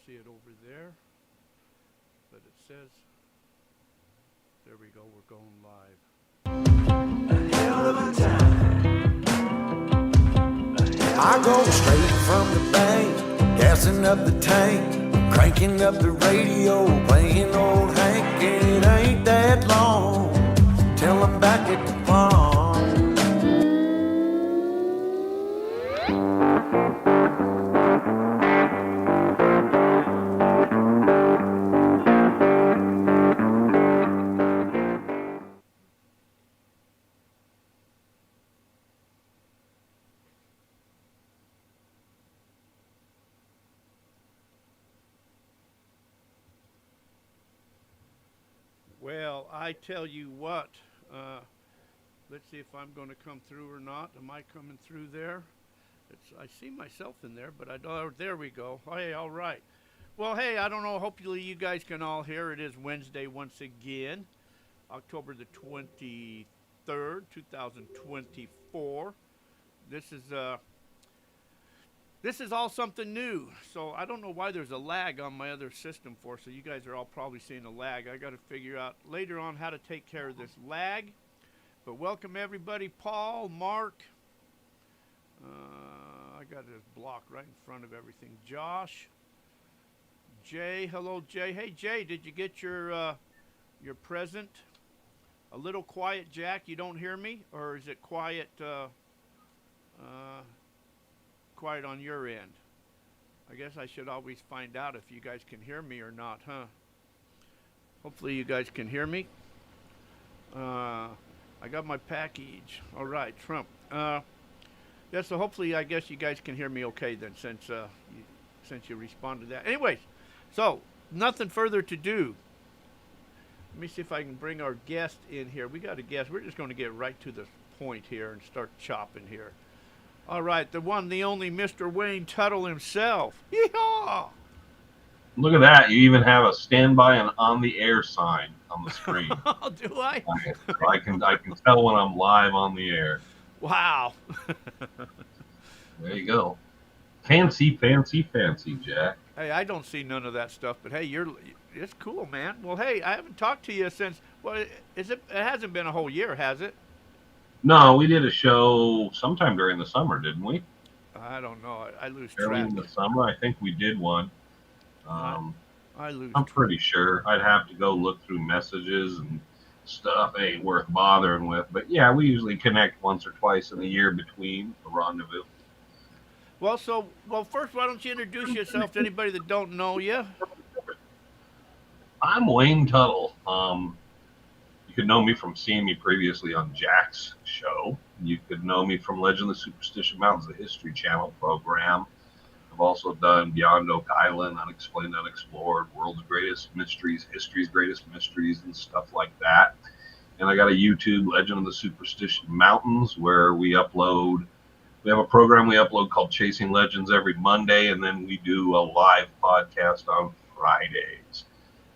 see it over there, but it says, there we go, we're going live. A hell of a time. I go straight from the bank, gassing up the tank, cranking up the radio, playing old Hank. It ain't that long till I'm back at the farm. Well, I tell you what, let's see if I'm going to come through or not. Am I coming through there? I see myself in there, but I don't. Oh, there we go. Hey, all right. Well, hey, I don't know. Hopefully, you guys can all hear. It is Wednesday once again, October the 23rd, 2024. This is this is all something new. So I don't know why there's a lag on my other system for. So you guys are all probably seeing a lag. I got to figure out later on how to take care of this lag. But welcome everybody, Paul, Mark. I got this block right in front of everything. Josh, Jay, hello Jay. Hey Jay, did you get your present? A little quiet, Jack. You don't hear me, or is it quiet? Quiet on your end. I guess I should always find out if you guys can hear me or not, huh? Hopefully you guys can hear me. I got my package. All right, Trump. Yeah, so hopefully I guess you guys can hear me okay then, since you responded to that. Anyways, so nothing further to do. Let me see if I can bring our guest in here. We got a guest. We're just going to get right to the point here and start chopping here. All right, the one, the only Mr. Wayne Tuttle himself. Yeehaw! Look at that. You even have a standby and on the air sign on the screen. Oh, do I? I can tell when I'm live on the air. Wow. There you go. Fancy, fancy, fancy, Jack. Hey, I don't see none of that stuff, but hey, it's cool, man. Well, hey, I haven't talked to you since, well, it hasn't been a whole year, has it? No, we did a show sometime during the summer, didn't we? I don't know. I lose Early track. in the summer, I think we did one. I lose I'm track. pretty sure. I'd have to go look through messages and stuff. Ain't worth bothering with. But yeah, we usually connect once or twice in the year between the rendezvous. Well, first, why don't you introduce yourself to anybody that don't know you? I'm Wayne Tuttle. You could know me from seeing me previously on Jack's show. You could know me from Legend of the Superstition Mountains, the History Channel program. I've also done Beyond Oak Island, Unexplained, Unexplored, World's Greatest Mysteries, History's Greatest Mysteries, and stuff like that. And I got a YouTube, Legend of the Superstition Mountains, where we have a program we upload called Chasing Legends every Monday, and then we do a live podcast on Fridays.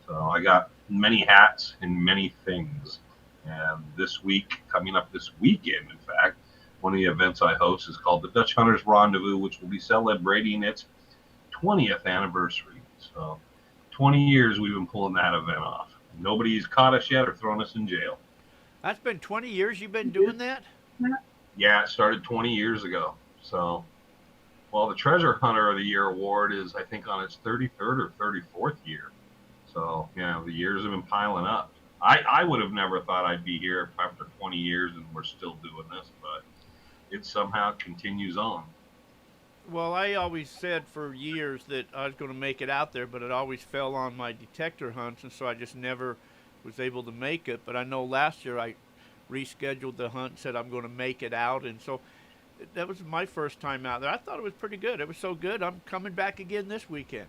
So I got many hats and many things. And this week, coming up this weekend, in fact, one of the events I host is called the Dutch Hunters Rendezvous, which will be celebrating its 20th anniversary. So 20 years we've been pulling that event off. Nobody's caught us yet or thrown us in jail. That's been 20 years you've been doing that? Yeah, it started 20 years ago. So, well, the Treasure Hunter of the Year award is, I think, on its 33rd or 34th year. So, yeah, the years have been piling up. I would have never thought I'd be here after 20 years and we're still doing this, but it somehow continues on. Well, I always said for years that I was going to make it out there, but it always fell on my detector hunts, and so I just never was able to make it. But I know last year I rescheduled the hunt and said I'm going to make it out, and so that was my first time out there. I thought it was pretty good. It was so good, I'm coming back again this weekend.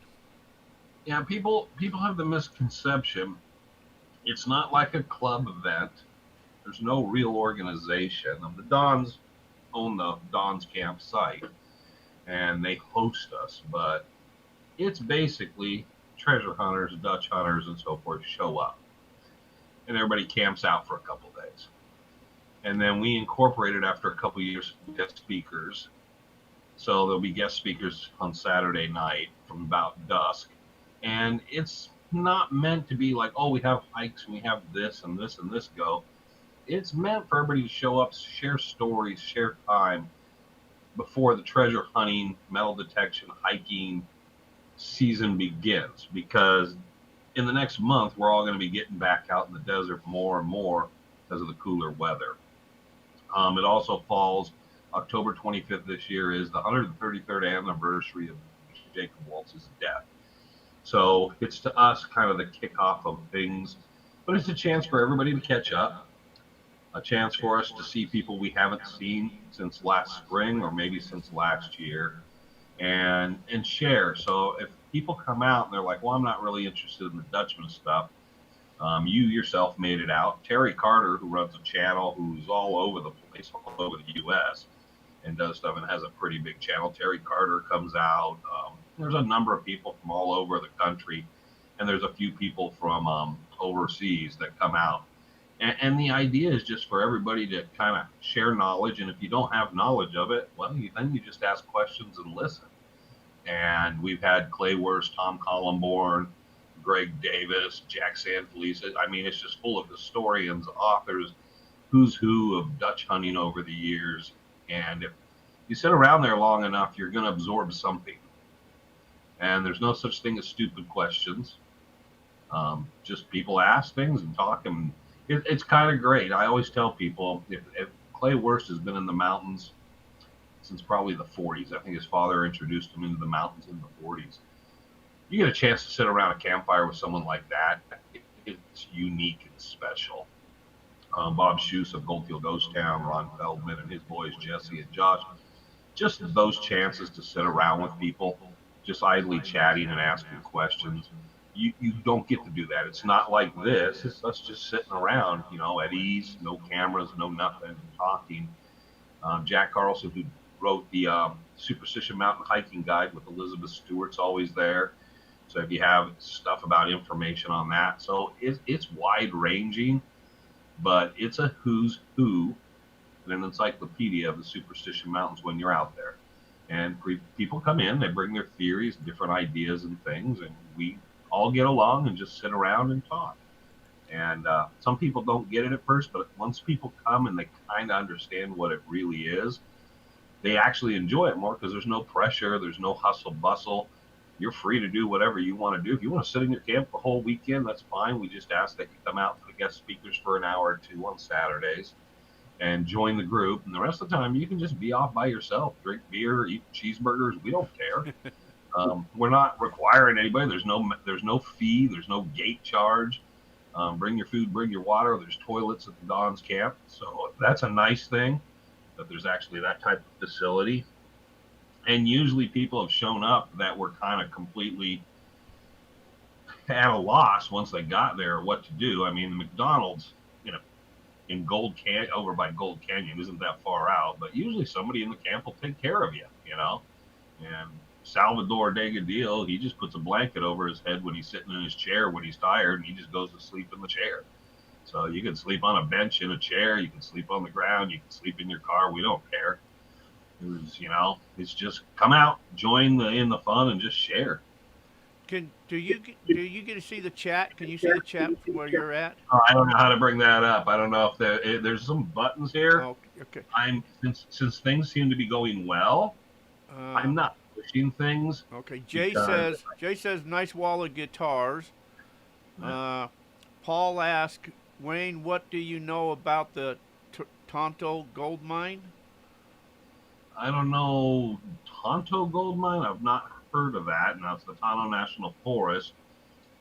Yeah, people have the misconception. It's not like a club event. There's no real organization. The Dons own the Dons Camp site, and they host us, but it's basically treasure hunters, Dutch hunters, and so forth show up. And everybody camps out for a couple days. And then we incorporated after a couple years guest speakers. So there'll be guest speakers on Saturday night from about dusk. And it's not meant to be like, oh, we have hikes and we have this and this and this go. It's meant for everybody to show up, share stories, share time before the treasure hunting, metal detection, hiking season begins. Because in the next month, we're all going to be getting back out in the desert more and more because of the cooler weather. It also falls October 25th this year is the 133rd anniversary of Jacob Waltz's death. So it's to us kind of the kickoff of things, but it's a chance for everybody to catch up, a chance for us to see people we haven't seen since last spring or maybe since last year, and share. So if people come out and they're like, well, I'm not really interested in the Dutchman stuff, you yourself made it out. Terry Carter, who runs a channel, who's all over the place, all over the U.S., and does stuff and has a pretty big channel. Terry Carter comes out. There's a number of people from all over the country, and there's a few people from overseas that come out. And the idea is just for everybody to kind of share knowledge. And if you don't have knowledge of it, well, then you just ask questions and listen. And we've had Clay Wurst, Tom Collenborn, Greg Davis, Jack Sanfelice. I mean, it's just full of historians, authors, who's who of Dutch hunting over the years. And if you sit around there long enough, you're going to absorb something. And there's no such thing as stupid questions. Just people ask things and talk, and it's kind of great. I always tell people if Clay Wurst has been in the mountains since probably the 40s. I think his father introduced him into the mountains in the 40s. You get a chance to sit around a campfire with someone like that. It's unique and special. Bob Schuss of Goldfield Ghost Town, Ron Feldman and his boys, Jesse and Josh. Just those chances to sit around with people, just idly chatting and asking questions. You don't get to do that. It's not like this. It's us just sitting around, at ease, no cameras, no nothing, talking. Jack Carlson, who wrote the Superstition Mountain Hiking Guide with Elizabeth Stewart's always there. So if you have stuff about information on that. So it's wide ranging, but it's a who's who and an encyclopedia of the Superstition Mountains when you're out there. And people come in, they bring their theories, different ideas and things, and we all get along and just sit around and talk. And some people don't get it at first, but once people come and they kind of understand what it really is, they actually enjoy it more because there's no pressure, there's no hustle bustle. You're free to do whatever you want to do. If you want to sit in your camp the whole weekend, that's fine. We just ask that you come out for the guest speakers for an hour or two on Saturdays and join the group. And the rest of the time, you can just be off by yourself, drink beer, eat cheeseburgers. We don't care. We're not requiring anybody. There's no fee. There's no gate charge. Bring your food, bring your water. There's toilets at the Don's camp. So that's a nice thing that there's actually that type of facility. And usually people have shown up that were kind of completely at a loss once they got there what to do. I mean, the McDonald's, in Gold Canyon, over by Gold Canyon, isn't that far out, but usually somebody in the camp will take care of you, And Salvador Degadil, he just puts a blanket over his head when he's sitting in his chair when he's tired, and he just goes to sleep in the chair. So you can sleep on a bench in a chair, you can sleep on the ground, you can sleep in your car. We don't care. It's just come out, join in the fun, and just share. Do you get to see the chat? Can you see the chat from where you're at? Oh, I don't know how to bring that up. I don't know if there's some buttons here. Oh, okay. Since things seem to be going well, I'm not pushing things. Okay. Jay says nice wall of guitars. Paul asks, Wayne, what do you know about the Tonto gold mine? I don't know. Tonto gold mine? I've not heard of that. And that's the Tonto National Forest.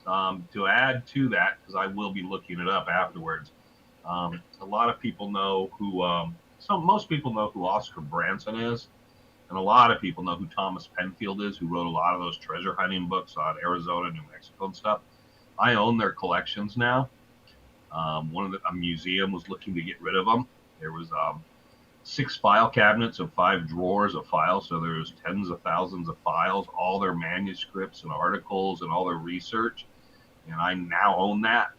To add to that, because I will be looking it up afterwards, a lot of people know who, most people know who Oscar Branson is. And a lot of people know who Thomas Penfield is, who wrote a lot of those treasure hunting books on Arizona, New Mexico and stuff. I own their collections now. A museum was looking to get rid of them. There was 6 file cabinets and 5 drawers of files. So there's tens of thousands of files, all their manuscripts and articles and all their research. And I now own that.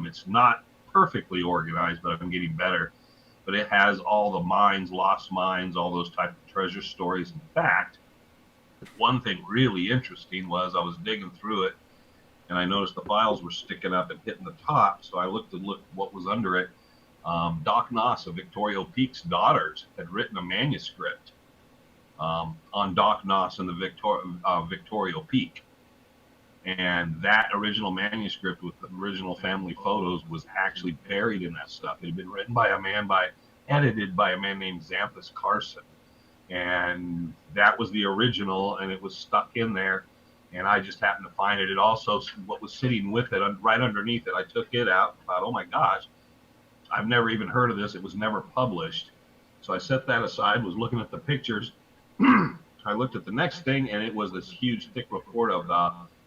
It's not perfectly organized, but I'm getting better. But it has all the mines, lost mines, all those type of treasure stories. In fact, one thing really interesting was I was digging through it. and I noticed the files were sticking up and hitting the top. So I looked what was under it. Doc Noss of Victoria Peak's daughters had written a manuscript on Doc Noss and the Victoria Peak. And that original manuscript with the original family photos was actually buried in that stuff. It had been written by edited by a man named Xanthus Carson. And that was the original, and it was stuck in there. And I just happened to find it. It also, what was sitting with it, right underneath it, I took it out and thought, oh my gosh, I've never even heard of this. It was never published. So I set that aside, was looking at the pictures. I looked at the next thing, and it was this huge, thick report of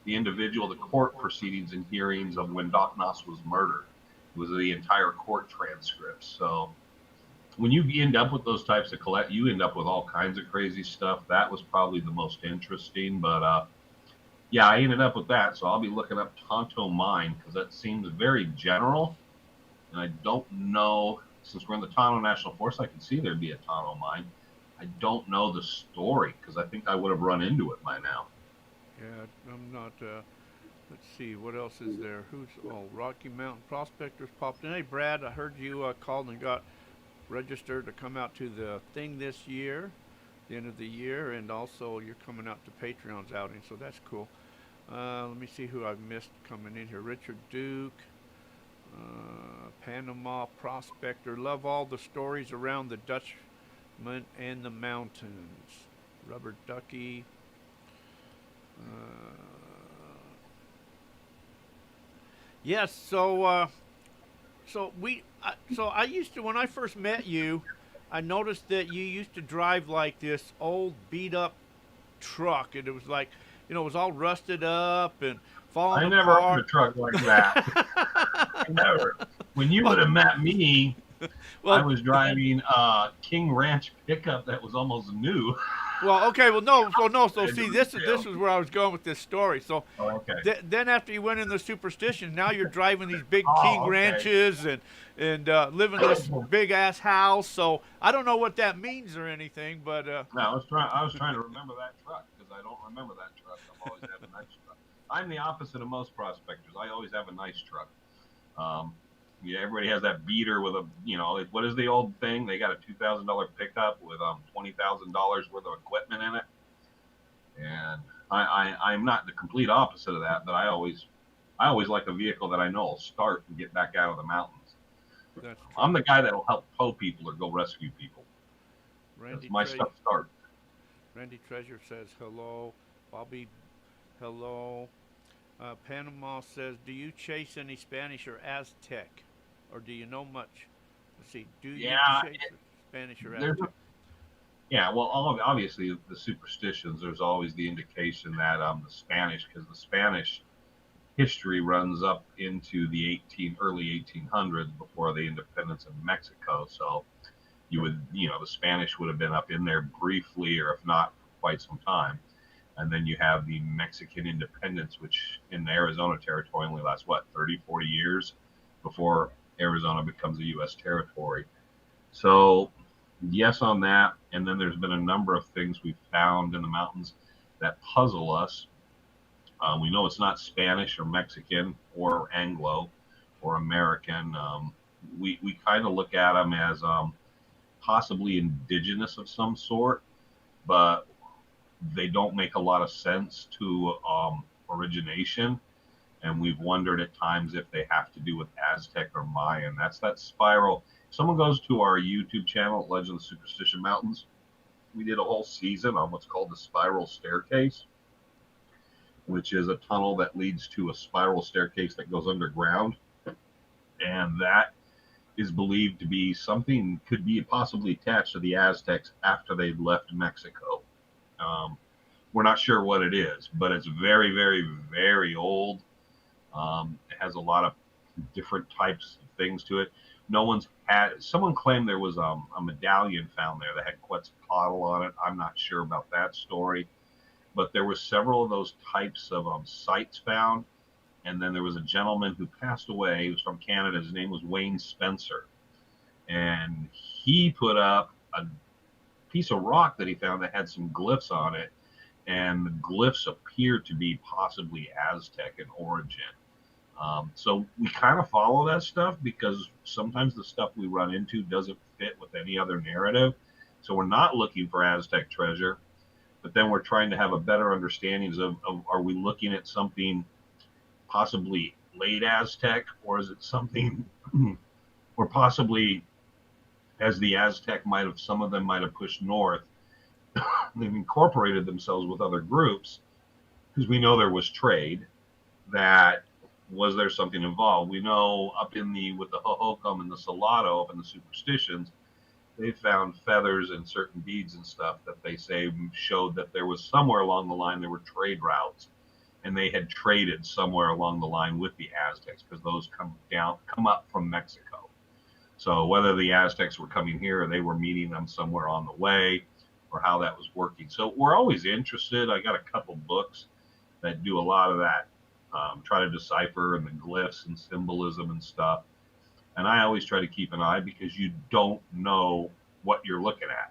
the individual, the court proceedings and hearings of when Doc Noss was murdered. It was the entire court transcript. So when you end up with those types of you end up with all kinds of crazy stuff. That was probably the most interesting. But yeah, I ended up with that. So I'll be looking up Tonto Mine because that seems very general. And I don't know, since we're in the Tonto National Forest, I can see there'd be a Tonto Mine. I don't know the story because I think I would have run into it by now. Yeah, I'm not. Let's see, what else is there? Rocky Mountain Prospectors popped in. Hey, Brad, I heard you called and got registered to come out to the thing this year, the end of the year, and also you're coming out to Patreon's outing, so that's cool. Let me see who I've missed coming in here. Richard Duke, Panama Prospector. Love all the stories around the Dutchman and the mountains. Rubber Ducky. Yes, so I used to, when I first met you, I noticed that you used to drive like this old beat up truck, and it was like, it was all rusted up and falling apart. I never owned a truck like that. Never. When you would have met me, well, I was driving a King Ranch pickup that was almost new. Well, okay, so see, this is where I was going with this story. So then after you went in the superstition, now you're driving these big King Ranches and living in this big ass house. So I don't know what that means or anything, but no, I was trying to remember that truck because I don't remember that truck. I've always had a nice truck. I'm the opposite of most prospectors. I always have a nice truck. Yeah, everybody has that beater with a, what is the old thing? They got a $2,000 pickup with $20,000 worth of equipment in it. And I'm not the complete opposite of that, but I always like a vehicle that I know will start and get back out of the mountains. I'm the guy that'll help tow people or go rescue people. My stuff starts. Randy Treasure says hello. Bobby, hello. Panama says, do you chase any Spanish or Aztec? Or do you know much? Let's see. Do you chase Spanish or Aztec? Yeah, well, obviously the superstitions, there's always the indication that the Spanish, because the Spanish history runs up into the early 1800s before the independence of Mexico. So you would, the Spanish would have been up in there briefly, or if not, for quite some time. And then you have the Mexican independence, which in the Arizona territory only lasts, 30, 40 years before Arizona becomes a U.S. territory. So, yes on that. And then there's been a number of things we've found in the mountains that puzzle us. We know it's not Spanish or Mexican or Anglo or American. We kind of look at them as possibly indigenous of some sort, but they don't make a lot of sense to origination, and we've wondered at times if they have to do with Aztec or Mayan. That's that spiral. If someone goes to our YouTube channel, Legend of Superstition Mountains, we did a whole season on what's called the spiral staircase, which is a tunnel that leads to a spiral staircase that goes underground, and that is believed to be something, could be possibly attached to the Aztecs after they left Mexico. We're not sure what it is, but it's very, very, very old. It has a lot of different types of things to it. Someone claimed there was a medallion found there that had Quetzalcoatl on it. I'm not sure about that story, but there were several of those types of sites found. And then there was a gentleman who passed away. He was from Canada. His name was Wayne Spencer. And he put up a piece of rock that he found that had some glyphs on it. and the glyphs appear to be possibly Aztec in origin. So we kind of follow that stuff because sometimes the stuff we run into doesn't fit with any other narrative. So we're not looking for Aztec treasure, but then we're trying to have a better understanding of are we looking at something possibly late Aztec, or is it something, or possibly as the Aztec might have, some of them might have pushed north, they've incorporated themselves with other groups because we know there was trade. That was there something involved? We know up in the with the Hohokam and the Salado up in the superstitions, they found feathers and certain beads and stuff that they say showed that there was somewhere along the line there were trade routes, and they had traded somewhere along the line with the Aztecs because those come up from Mexico. So whether the Aztecs were coming here or they were meeting them somewhere on the way, or how that was working. So we're always interested. I got a couple books that do a lot of that, try to decipher and the glyphs and symbolism and stuff. And I always try to keep an eye because you don't know what you're looking at.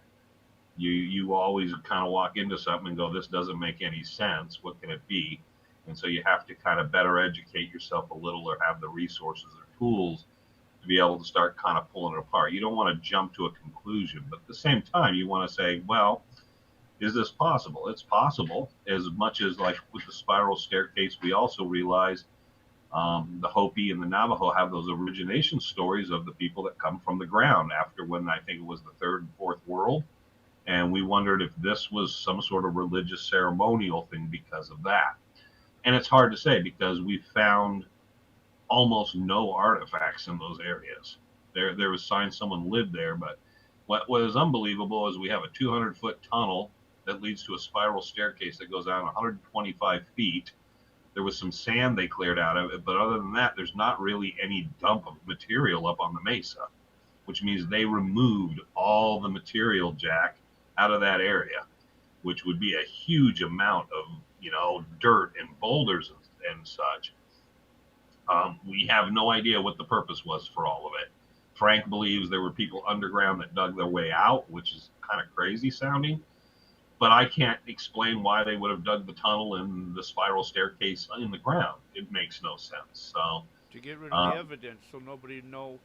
You always kind of walk into something and go, this doesn't make any sense. What can it be? And so you have to kind of better educate yourself a little or have the resources or tools to be able to start kind of pulling it apart. You don't want to jump to a conclusion, but at the same time, you want to say, well, is this possible? It's possible. As much as like with the spiral staircase, we also realize the Hopi and the Navajo have those origination stories of the people that come from the ground after when I think it was the third and fourth world. And we wondered if this was some sort of religious ceremonial thing because of that. And it's hard to say because we found almost no artifacts in those areas. There was signs someone lived there, but what was unbelievable is we have a 200-foot tunnel that leads to a spiral staircase that goes down 125 feet. There was some sand they cleared out of it, but other than that, there's not really any dump of material up on the mesa, which means they removed all the material, Jack, out of that area, which would be a huge amount of, dirt and boulders and such. We have no idea what the purpose was for all of it. Frank believes there were people underground that dug their way out, which is kind of crazy sounding. But I can't explain why they would have dug the tunnel and the spiral staircase in the ground. It makes no sense. So To get rid of the evidence, so nobody know.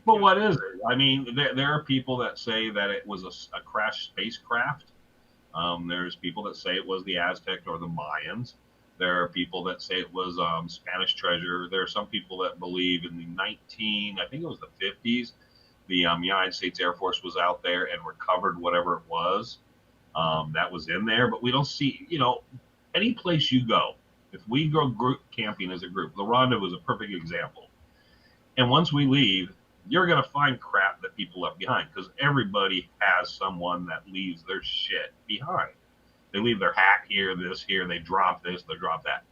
But what is it? I mean, there are people that say that it was a crashed spacecraft. There's people that say it was the Aztec or the Mayans. There are people that say it was Spanish treasure. There are some people that believe in the I think it was the 50s, the United States Air Force was out there and recovered whatever it was that was in there. But we don't see, any place you go, if we go group camping as a group, the Rendezvous is a perfect example. And once we leave, you're going to find crap that people left behind because everybody has someone that leaves their shit behind. They leave their hat here, this here, they drop this, they drop that.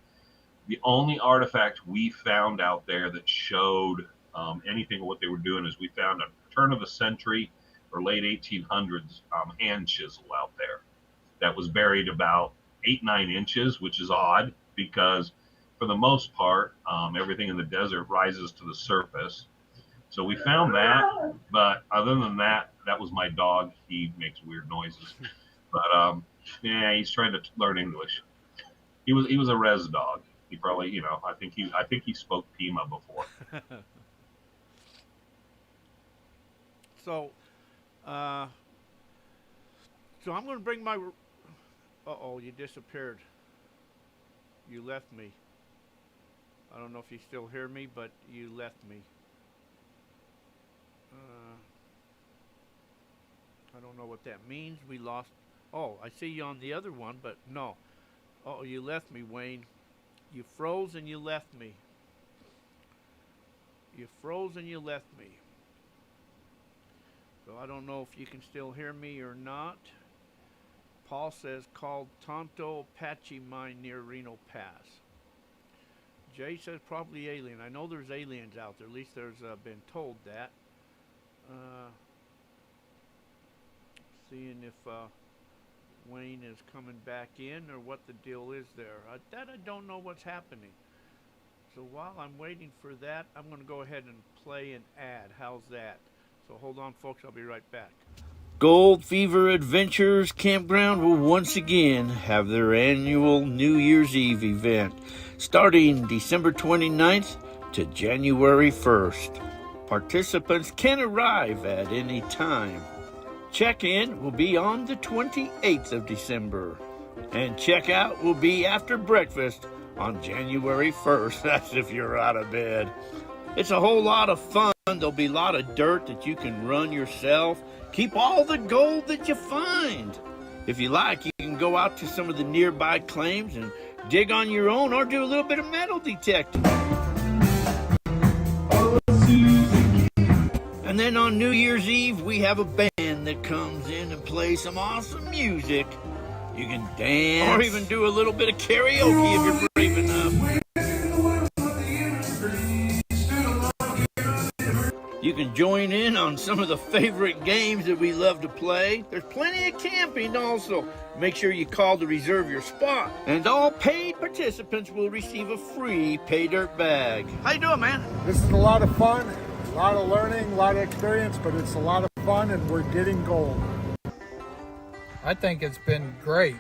The only artifact we found out there that showed anything of what they were doing is we found a turn of the century or late 1800s hand chisel out there that was buried about 8-9 inches, which is odd because for the most part, everything in the desert rises to the surface. So we found that, but other than that, that was my dog. He makes weird noises. But yeah, he's trying to learn English. He was a res dog. He probably, I think he spoke Pima before. So, I'm going to bring my. Uh-oh, you disappeared. You left me. I don't know if you still hear me, but you left me. I don't know what that means. We lost. Oh, I see you on the other one, but no. Oh, you left me, Wayne. You froze and you left me. You froze and you left me. So I don't know if you can still hear me or not. Paul says called Tonto Apache mine near Reno Pass. Jay says probably alien. I know there's aliens out there. At least there's been told that. Seeing if Wayne is coming back in or what the deal is there. That I don't know what's happening. So while I'm waiting for that, I'm going to go ahead and play an ad. How's that? So hold on, folks. I'll be right back. Gold Fever Adventures Campground will once again have their annual New Year's Eve event starting December 29th to January 1st. Participants can arrive at any time. Check-in will be on the 28th of December, and check-out will be after breakfast on January 1st. That's if you're out of bed. It's a whole lot of fun. There'll be a lot of dirt that you can run yourself. Keep all the gold that you find. If you like, you can go out to some of the nearby claims and dig on your own or do a little bit of metal detecting. And then on New Year's Eve, we have a band that comes in and plays some awesome music. You can dance or even do a little bit of karaoke if you're brave enough. You can join in on some of the favorite games that we love to play. There's plenty of camping also. Make sure you call to reserve your spot. And all paid participants will receive a free pay dirt bag. How you doing, man? This is a lot of fun, a lot of learning, a lot of experience, but it's a lot of fun and we're getting gold. I think it's been great.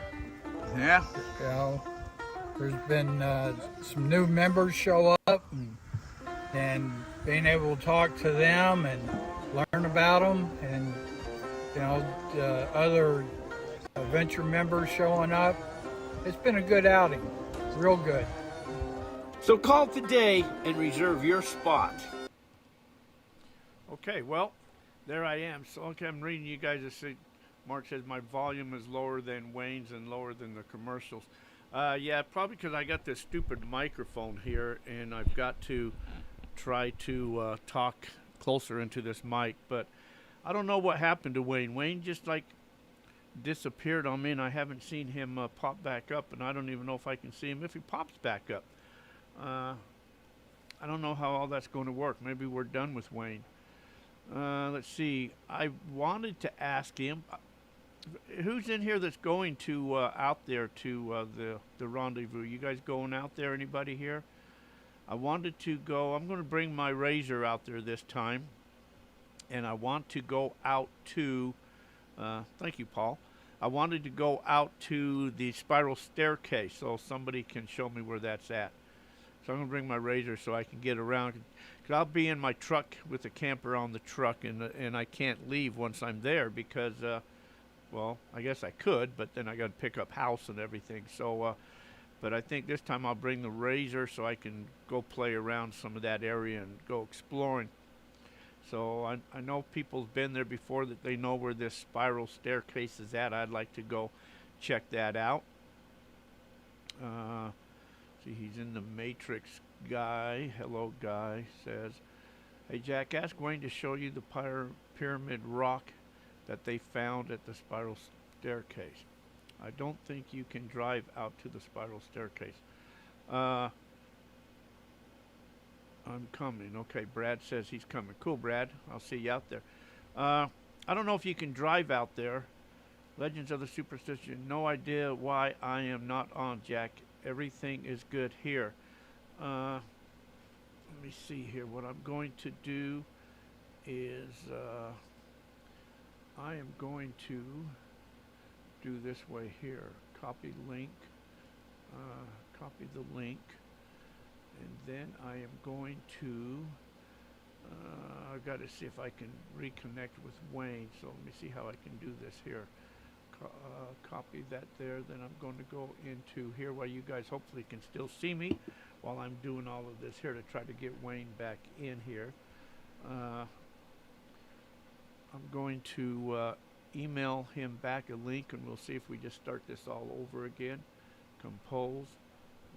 Yeah. You know, there's been some new members show up and being able to talk to them and learn about them, and you know, other adventure members showing up. It's been a good outing, real good. So call today and reserve your spot. Okay, well, there I am. So okay, I'm reading you guys. Mark says my volume is lower than Wayne's and lower than the commercials. Yeah, probably because I got this stupid microphone here, and I've got to try to talk closer into this mic. But I don't know what happened to Wayne. Wayne just like disappeared on me, and I haven't seen him pop back up, and I don't even know if I can see him if he pops back up. I don't know how all that's going to work. Maybe we're done with Wayne. Let's see. I wanted to ask him, who's in here that's going to out there to the rendezvous? You guys going out there? Anybody here? I wanted to go. I'm going to bring my razor out there this time, and I want to go out to. Thank you, Paul. I wanted to go out to the spiral staircase so somebody can show me where that's at. So I'm going to bring my razor so I can get around. Because I'll be in my truck with the camper on the truck, and I can't leave once I'm there because, well, I guess I could, but then I got to pick up house and everything. So, but I think this time I'll bring the razor so I can go play around some of that area and go exploring. So I know people's been there before, that they know where this spiral staircase is at. I'd like to go check that out. See, he's in the Matrix. Guy, hello Guy, says, hey Jack, ask Wayne to show you the pyramid rock that they found at the spiral staircase. I don't think you can drive out to the spiral staircase. I'm coming. Okay, Brad says he's coming. Cool, Brad. I'll see you out there. I don't know if you can drive out there. Legends of the Superstition. No idea why I am not on, Jack. Everything is good here. Let me see here. What I'm going to do is I am going to do this way here. Copy link. Copy the link. And then I am going to, I've got to see if I can reconnect with Wayne. So let me see how I can do this here. Copy that there. Then I'm going to go into here where you guys hopefully can still see me while I'm doing all of this here to try to get Wayne back in here. I'm going to email him back a link, and we'll see if we just start this all over again. Compose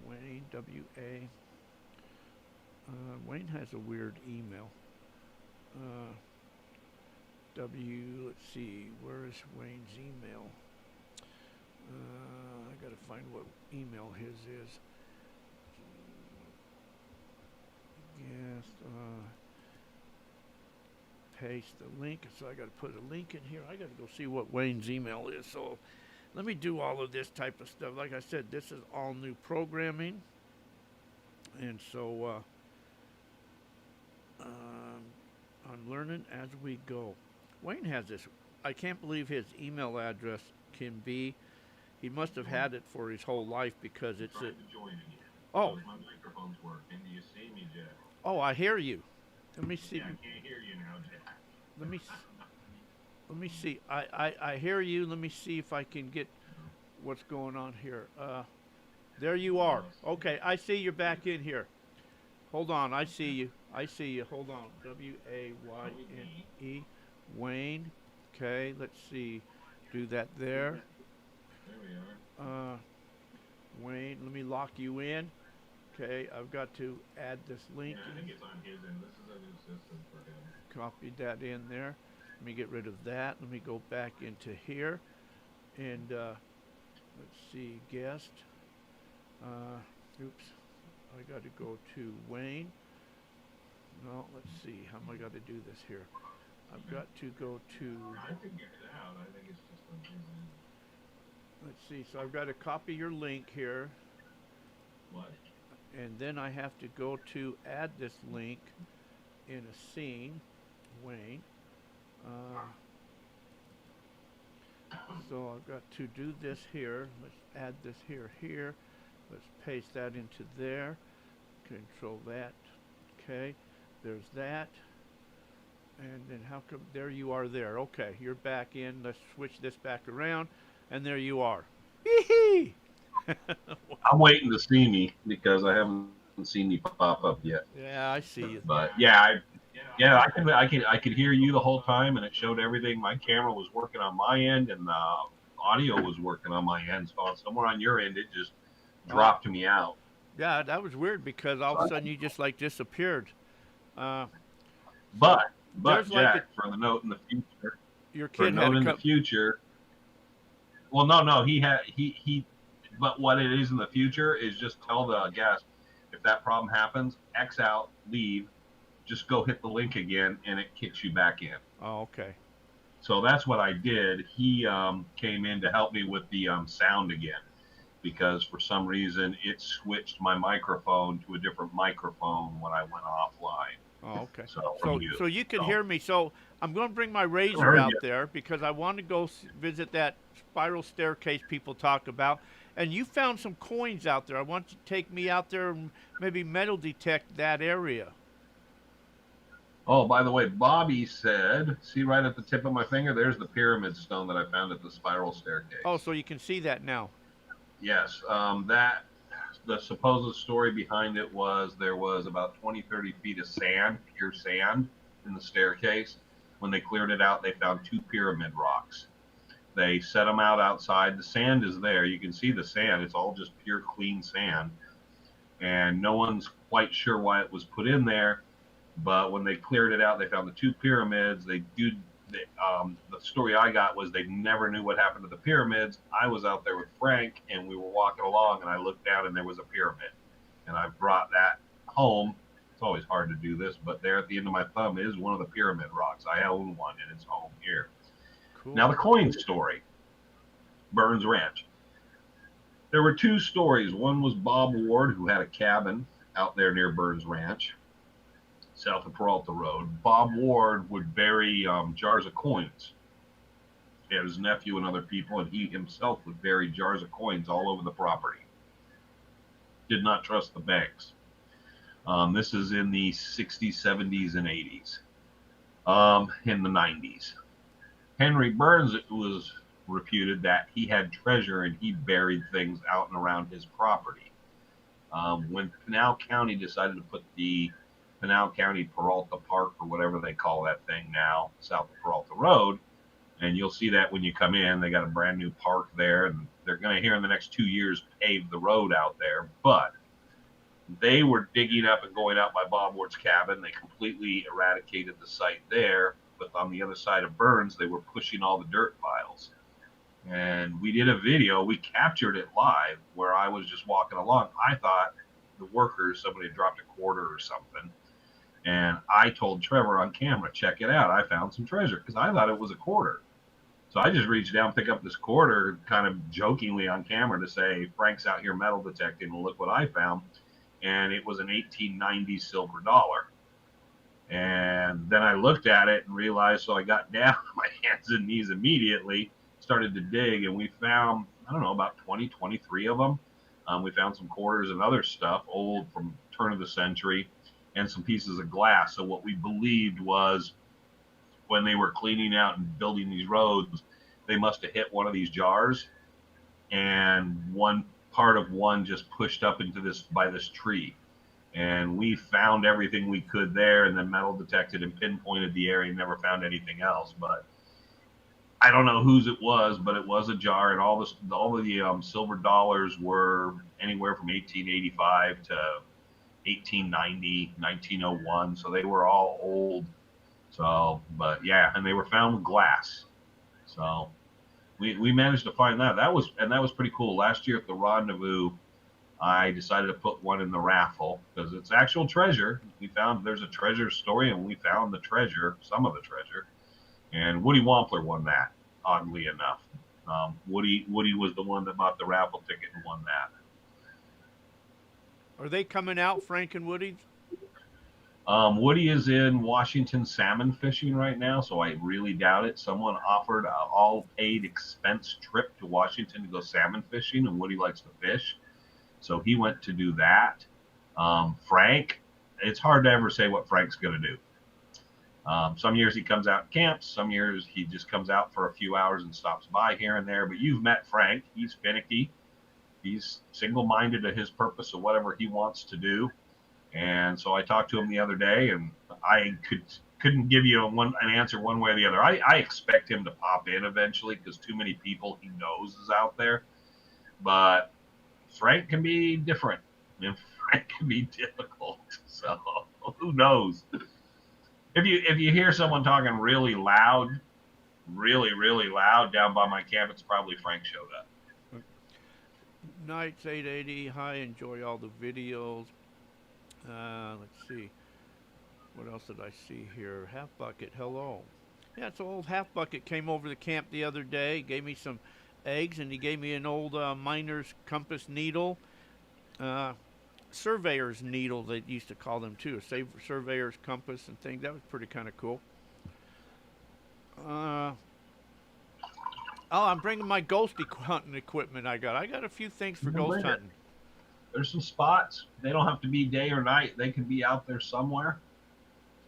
Wayne, W-A. Wayne has a weird email. Let's see, where is Wayne's email? I gotta find what email his is. Yes, paste the link. So I gotta put a link in here. I gotta go see what Wayne's email is. So let me do all of this type of stuff. Like I said, this is all new programming. And so I'm learning as we go. Wayne has this I can't believe his email address can be. He must have had it for his whole life because it's a. Trying to join again. Oh, Does my microphone's working? Do you see me, Jack? oh, I hear you. Let me see. Yeah, I can't hear you now, Jack. Let me. Let me see. I hear you. Let me see if I can get what's going on here. There you are. Okay, I see you're back in here. Hold on, I see you. I see you. Hold on. Wayne. Wayne. Okay, let's see. Do that there. There we are. Wayne, let me lock you in. Okay, I've got to add this link. Yeah, I think it's on his end. This is a new system for him. Copy that in there. Let me get rid of that. Let me go back into here. And let's see, guest. Oops. I got to go to Wayne. No, let's see. How am I got to do this here? I've got to go to. I figured it out. I think it's just on his end. Let's see. So I've got to copy your link here. What? And then I have to go to add this link in a scene. Wayne. So I've got to do this here. Let's add this here. Let's paste that into there. Control that. Okay. There's that. And then how come there you are there. Okay, you're back in. Let's switch this back around. And there you are. Hee I'm waiting to see me because I haven't seen you pop up yet. Yeah, I see you. But yeah, I could hear you the whole time, and it showed everything. My camera was working on my end, and the audio was working on my end. So somewhere on your end, it just dropped me out. Yeah, that was weird because all of a sudden you just like disappeared. But there's Jack, like for the note in the future, your for a kid had note to in the come. future. Well, no, he. But what it is in the future is just tell the guest if that problem happens, X out, leave, just go hit the link again, and it kicks you back in. Oh, okay. So that's what I did. He came in to help me with the sound again, because for some reason it switched my microphone to a different microphone when I went offline. Oh, okay. So So you can hear me. So I'm going to bring my razor heard out you. there because I want to go visit that spiral staircase people talk about. And you found some coins out there. I want you to take me out there and maybe metal detect that area. Oh, by the way, Bobby said, see right at the tip of my finger, there's the pyramid stone that I found at the spiral staircase. Oh, so you can see that now. Yes, the supposed story behind it was there was about 20, 30 feet of sand, pure sand, in the staircase. When they cleared it out, they found 2 pyramid rocks. They set them out outside. The sand is there. You can see the sand. It's all just pure, clean sand. And no one's quite sure why it was put in there. But when they cleared it out, they found the 2 pyramids. The story I got was they never knew what happened to the pyramids. I was out there with Frank, and we were walking along, and I looked down, and there was a pyramid. And I brought that home. It's always hard to do this, but there at the end of my thumb is one of the pyramid rocks. I own one, and it's home here. Cool. Now the coin story, Burns Ranch. There were 2 stories. One was Bob Ward, who had a cabin out there near Burns Ranch, south of Peralta Road. Bob Ward would bury jars of coins. He had his nephew and other people, and he himself would bury jars of coins all over the property. Did not trust the banks. This is in the 60s, 70s, and 80s. In the 90s. Henry Burns, it was reputed that he had treasure and he buried things out and around his property. When Pinal County decided to put the Pinal County Peralta Park, or whatever they call that thing now, south of Peralta Road, and you'll see that when you come in, they got a brand new park there, and they're going to, here in the next 2 years, pave the road out there. But they were digging up and going out by Bob Ward's cabin. They completely eradicated the site there. But on the other side of Burns, they were pushing all the dirt piles. And we did a video. We captured it live where I was just walking along. I thought the workers, somebody dropped a quarter or something. And I told Trevor on camera, check it out. I found some treasure because I thought it was a quarter. So I just reached down, pick up this quarter, kind of jokingly on camera to say, Frank's out here metal detecting, and look what I found. And it was an 1890 silver dollar. And then I looked at it and realized, so I got down on my hands and knees immediately, started to dig, and we found, I don't know, about 20, 23 of them. We found some quarters and other stuff, old from turn of the century, and some pieces of glass. So what we believed was when they were cleaning out and building these roads, they must have hit one of these jars, and one part of one just pushed up into this by this tree. And we found everything we could there, and then metal detected and pinpointed the area and never found anything else. But I don't know whose it was, but it was a jar, and all the silver dollars were anywhere from 1885 to 1890, 1901. So they were all old. So, but yeah, and they were found with glass. So we managed to find that. That was pretty cool. Last year at the rendezvous, I decided to put one in the raffle because it's actual treasure. We found there's a treasure story, and we found the treasure, some of the treasure. And Woody Wampler won that, oddly enough. Woody was the one that bought the raffle ticket and won that. Are they coming out, Frank and Woody? Woody is in Washington salmon fishing right now, so I really doubt it. Someone offered an all-paid expense trip to Washington to go salmon fishing, and Woody likes to fish. So he went to do that. Frank, it's hard to ever say what Frank's going to do. Some years he comes out and camps. Some years he just comes out for a few hours and stops by here and there. But you've met Frank. He's finicky. He's single-minded to his purpose of whatever he wants to do. And so I talked to him the other day, and I couldn't give you an answer one way or the other. I expect him to pop in eventually because too many people he knows is out there. But Frank can be different, and Frank can be difficult. So who knows? If you hear someone talking really loud, really loud down by my camp, it's probably Frank showed up. Nights 880. Hi, enjoy all the videos. Let's see. What else did I see here? Half Bucket, hello. Yeah, it's an old Half Bucket came over to camp the other day, gave me some eggs, and he gave me an old miner's compass needle, surveyor's needle they used to call them too, a surveyor's compass and things. That was pretty kind of cool. I'm bringing my ghost hunting equipment. I got a few things for ghost hunting. There's some spots. They don't have to be day or night. They can be out there somewhere,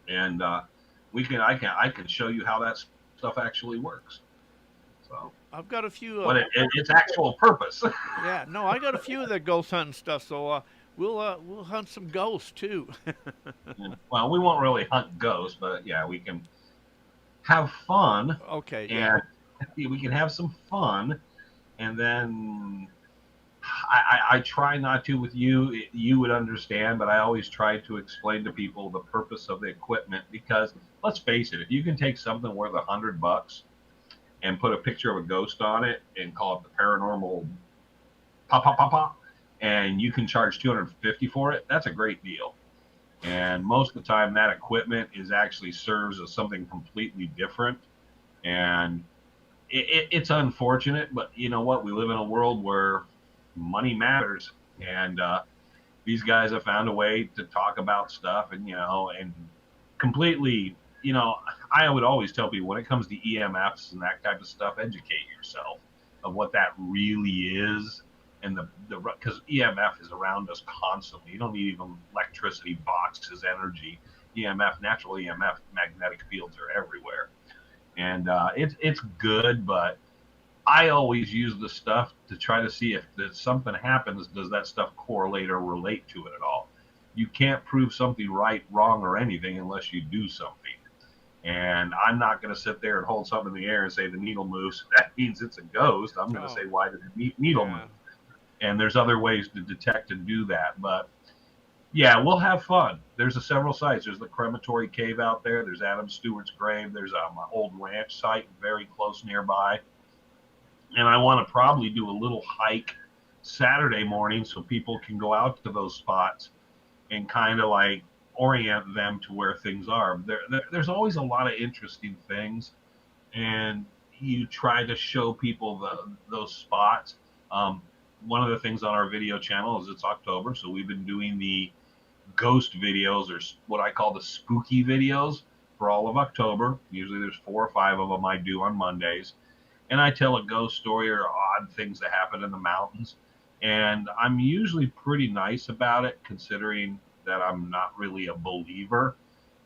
and I can show you how that stuff actually works. So I've got a few. But its actual purpose. Yeah, no, I got a few of the ghost hunting stuff. So we'll hunt some ghosts too. Well, we won't really hunt ghosts, but yeah, we can have fun. Okay. And yeah. We can have some fun, and then I try not to with you. You would understand, but I always try to explain to people the purpose of the equipment because let's face it, if you can take something worth $100 and put a picture of a ghost on it and call it the paranormal pop, and you can charge $250 for it, that's a great deal. And most of the time that equipment actually serves as something completely different. And it's unfortunate, but you know what? We live in a world where money matters. And these guys have found a way to talk about stuff and completely, I would always tell people when it comes to EMFs and that type of stuff, educate yourself of what that really is. And because EMF is around us constantly. You don't need even electricity boxes, energy. EMF, natural EMF, magnetic fields are everywhere. And it's good, but I always use the stuff to try to see if something happens, does that stuff correlate or relate to it at all? You can't prove something right, wrong, or anything unless you do something. And I'm not going to sit there and hold something in the air and say the needle moves. That means it's a ghost. I'm going to say, why did the needle move? And there's other ways to detect and do that. But yeah, we'll have fun. There's several sites. There's the crematory cave out there. There's Adam Stewart's grave. There's an old ranch site very close nearby. And I want to probably do a little hike Saturday morning so people can go out to those spots and kind of like orient them to where things are. There's always a lot of interesting things, and you try to show people those spots. One of the things on our video channel is it's October, so we've been doing the ghost videos, or what I call the spooky videos, for all of October. Usually there's 4 or 5 of them I do on Mondays. And I tell a ghost story or odd things that happen in the mountains. And I'm usually pretty nice about it, considering that I'm not really a believer.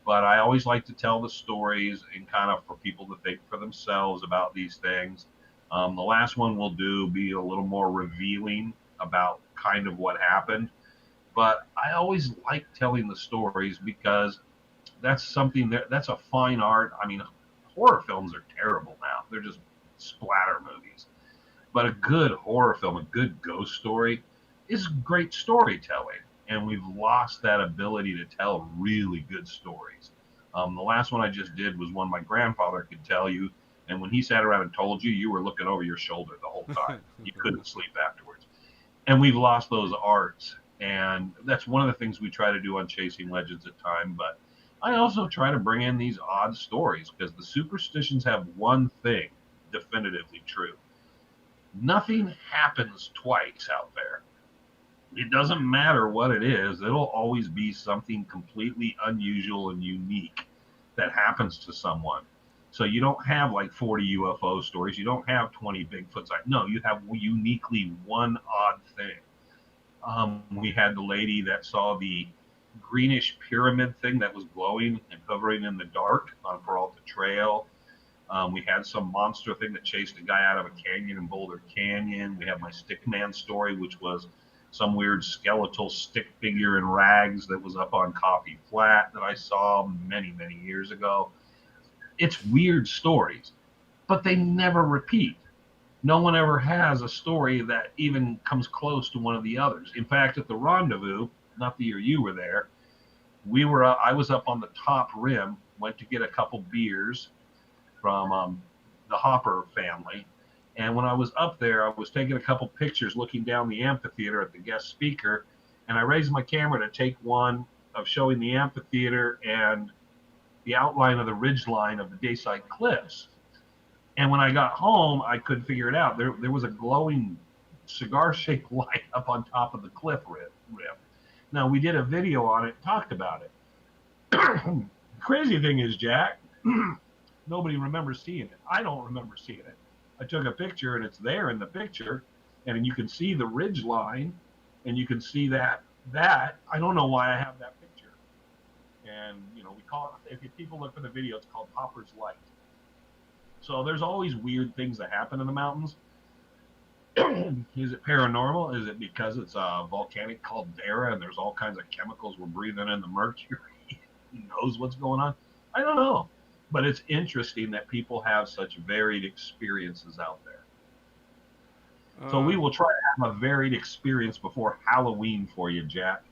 But I always like to tell the stories and kind of for people to think for themselves about these things. The last one we'll do be a little more revealing about kind of what happened. But I always like telling the stories because that's something that's a fine art. I mean, horror films are terrible now. They're just splatter movies. But a good horror film, a good ghost story, is great storytelling. And we've lost that ability to tell really good stories. The last one I just did was one my grandfather could tell you. And when he sat around and told you, you were looking over your shoulder the whole time. You couldn't sleep afterwards. And we've lost those arts. And that's one of the things we try to do on Chasing Legends at time. But I also try to bring in these odd stories because the superstitions have one thing definitively true. Nothing happens twice out there. It doesn't matter what it is, it'll always be something completely unusual and unique that happens to someone. So you don't have like 40 UFO stories, you don't have 20 Bigfoot sightings. No, you have uniquely one odd thing. We had the lady that saw the greenish pyramid thing that was glowing and hovering in the dark on Peralta Trail. We had some monster thing that chased a guy out of a canyon in Boulder Canyon. We have my Stickman story, which was some weird skeletal stick figure in rags that was up on Coffee Flat that I saw many, many years ago. It's weird stories, but they never repeat. No one ever has a story that even comes close to one of the others. In fact, at the rendezvous, not the year you were there, I was up on the top rim, went to get a couple beers from the Hopper family. And when I was up there, I was taking a couple pictures looking down the amphitheater at the guest speaker. And I raised my camera to take one of showing the amphitheater and the outline of the ridge line of the Dayside Cliffs. And when I got home, I couldn't figure it out. There was a glowing cigar-shaped light up on top of the cliff rim. Now, we did a video on it, talked about it. Crazy thing is, Jack, nobody remembers seeing it. I don't remember seeing it. I took a picture, and it's there in the picture, and you can see the ridge line, and you can see that. I don't know why I have that picture. And, we call it, if people look for the video, it's called Hopper's Light. So there's always weird things that happen in the mountains. Is it paranormal? Is it because it's a volcanic caldera and there's all kinds of chemicals we're breathing in, the mercury? Who knows what's going on? I don't know. But it's interesting that people have such varied experiences out there. So we will try to have a varied experience before Halloween for you, Jack.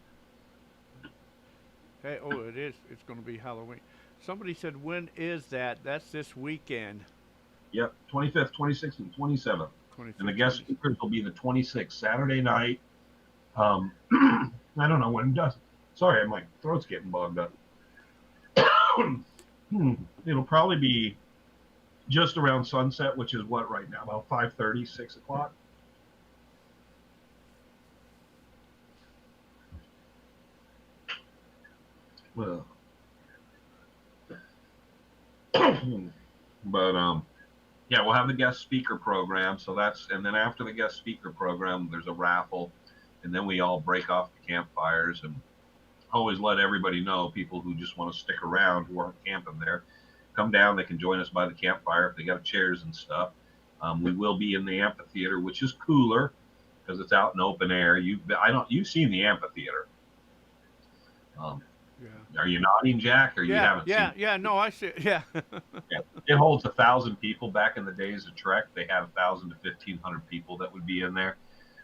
Hey, it is. It's going to be Halloween. Somebody said, when is that? That's this weekend. Yep, 25th, 26th, and 27th. 25th, And the guest speakers will be the 26th, Saturday night. I don't know when it does. Sorry, my throat's getting bogged up. It'll probably be just around sunset, which is what right now, about 5:30, 6 o'clock. Well, but yeah, we'll have the guest speaker program. So and then after the guest speaker program, there's a raffle, and then we all break off the campfires and always let everybody know, people who just want to stick around who aren't camping there, come down. They can join us by the campfire if they got chairs and stuff. We will be in the amphitheater, which is cooler because it's out in open air. You've seen the amphitheater. Yeah. Are you nodding, Jack, or you haven't seen it? Yeah, no, I see it. Yeah. Yeah. It holds 1,000 people. Back in the days of Trek, they had 1,000 to 1,500 people that would be in there.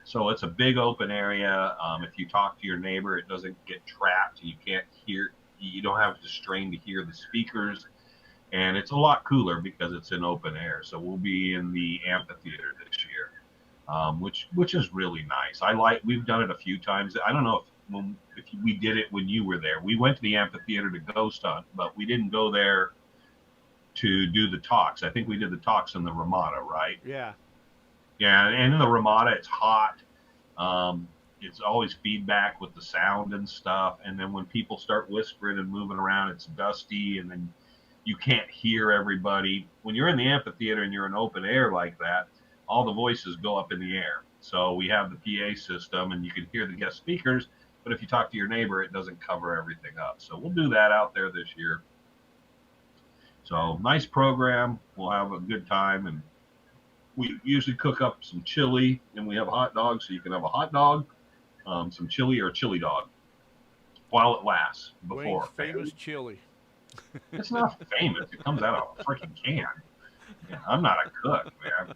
So it's a big open area. If you talk to your neighbor, it doesn't get trapped. You can't hear. You don't have to strain to hear the speakers, and it's a lot cooler because it's in open air. So we'll be in the amphitheater this year, which is really nice. We've done it a few times. I don't know if we did it when you were there. We went to the amphitheater to ghost hunt, but we didn't go there to do the talks. I think we did the talks in the Ramada, right? Yeah. Yeah, and in the Ramada, it's hot. it's always feedback with the sound and stuff. And then when people start whispering and moving around, it's dusty, and then you can't hear everybody. When you're in the amphitheater and you're in open air like that, all the voices go up in the air. So we have the PA system, and you can hear the guest speakers, but if you talk to your neighbor, it doesn't cover everything up. So we'll do that out there this year. So nice program. We'll have a good time, and we usually cook up some chili, and we have hot dogs, so you can have a hot dog, some chili, or a chili dog while it lasts. Before Wayne's famous chili. It's not famous. It comes out of a freaking can. Yeah, I'm not a cook, man.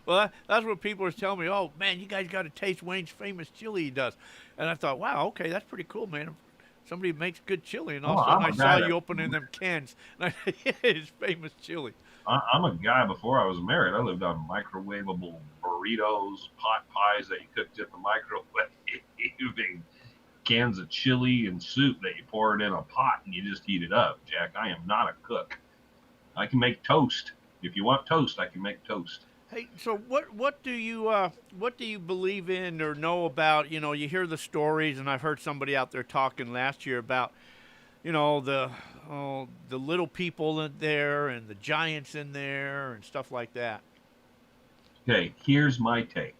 Well, that's what people are telling me. Oh man, you guys got to taste Wayne's famous chili he does. And I thought, wow, okay, that's pretty cool, man. Somebody makes good chili, and all of a sudden I saw you opening them cans, and I his famous chili. I'm a guy. Before I was married, I lived on microwavable burritos, pot pies that you cooked in the microwave, cans of chili and soup that you pour it in a pot and you just heat it up. Jack, I am not a cook. I can make toast. If you want toast, I can make toast. Hey, so what do you believe in or know about? You know, you hear the stories, and I've heard somebody out there talking last year about, you know, the little people in there and the giants in there and stuff like that. Okay, here's my take.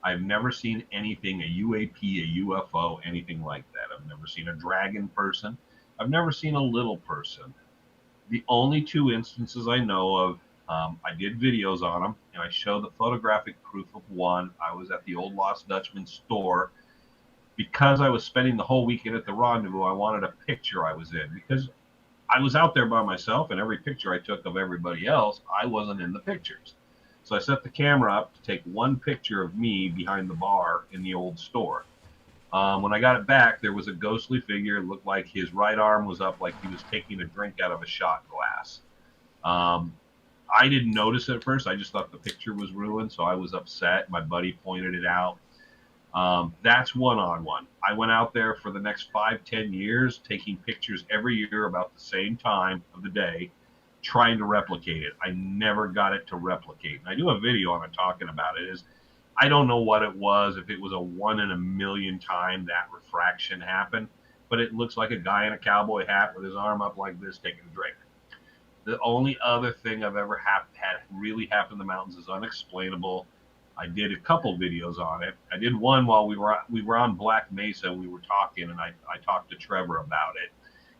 I've never seen anything, a UAP, a UFO, anything like that. I've never seen a dragon person. I've never seen a little person. The only two instances I know of, I did videos on them, and I show the photographic proof of one. I was at the Old Lost Dutchman store. Because I was spending the whole weekend at the Rendezvous, I wanted a picture I was in. Because I was out there by myself, and every picture I took of everybody else, I wasn't in the pictures. So I set the camera up to take one picture of me behind the bar in the old store. When I got it back, there was a ghostly figure. It looked like his right arm was up like he was taking a drink out of a shot glass. I didn't notice it at first. I just thought the picture was ruined, so I was upset. My buddy pointed it out. That's one-on-one. I went out there for the next 5-10 years, taking pictures every year about the same time of the day, trying to replicate it. I never got it to replicate. And I do a video on it talking about it. I don't know what it was, if it was a 1 in a million time that refraction happened, but it looks like a guy in a cowboy hat with his arm up like this taking a drink. The only other thing I've ever had really happen in the mountains is unexplainable. I did a couple videos on it. I did one while we were on Black Mesa. We were talking, and I talked to Trevor about it.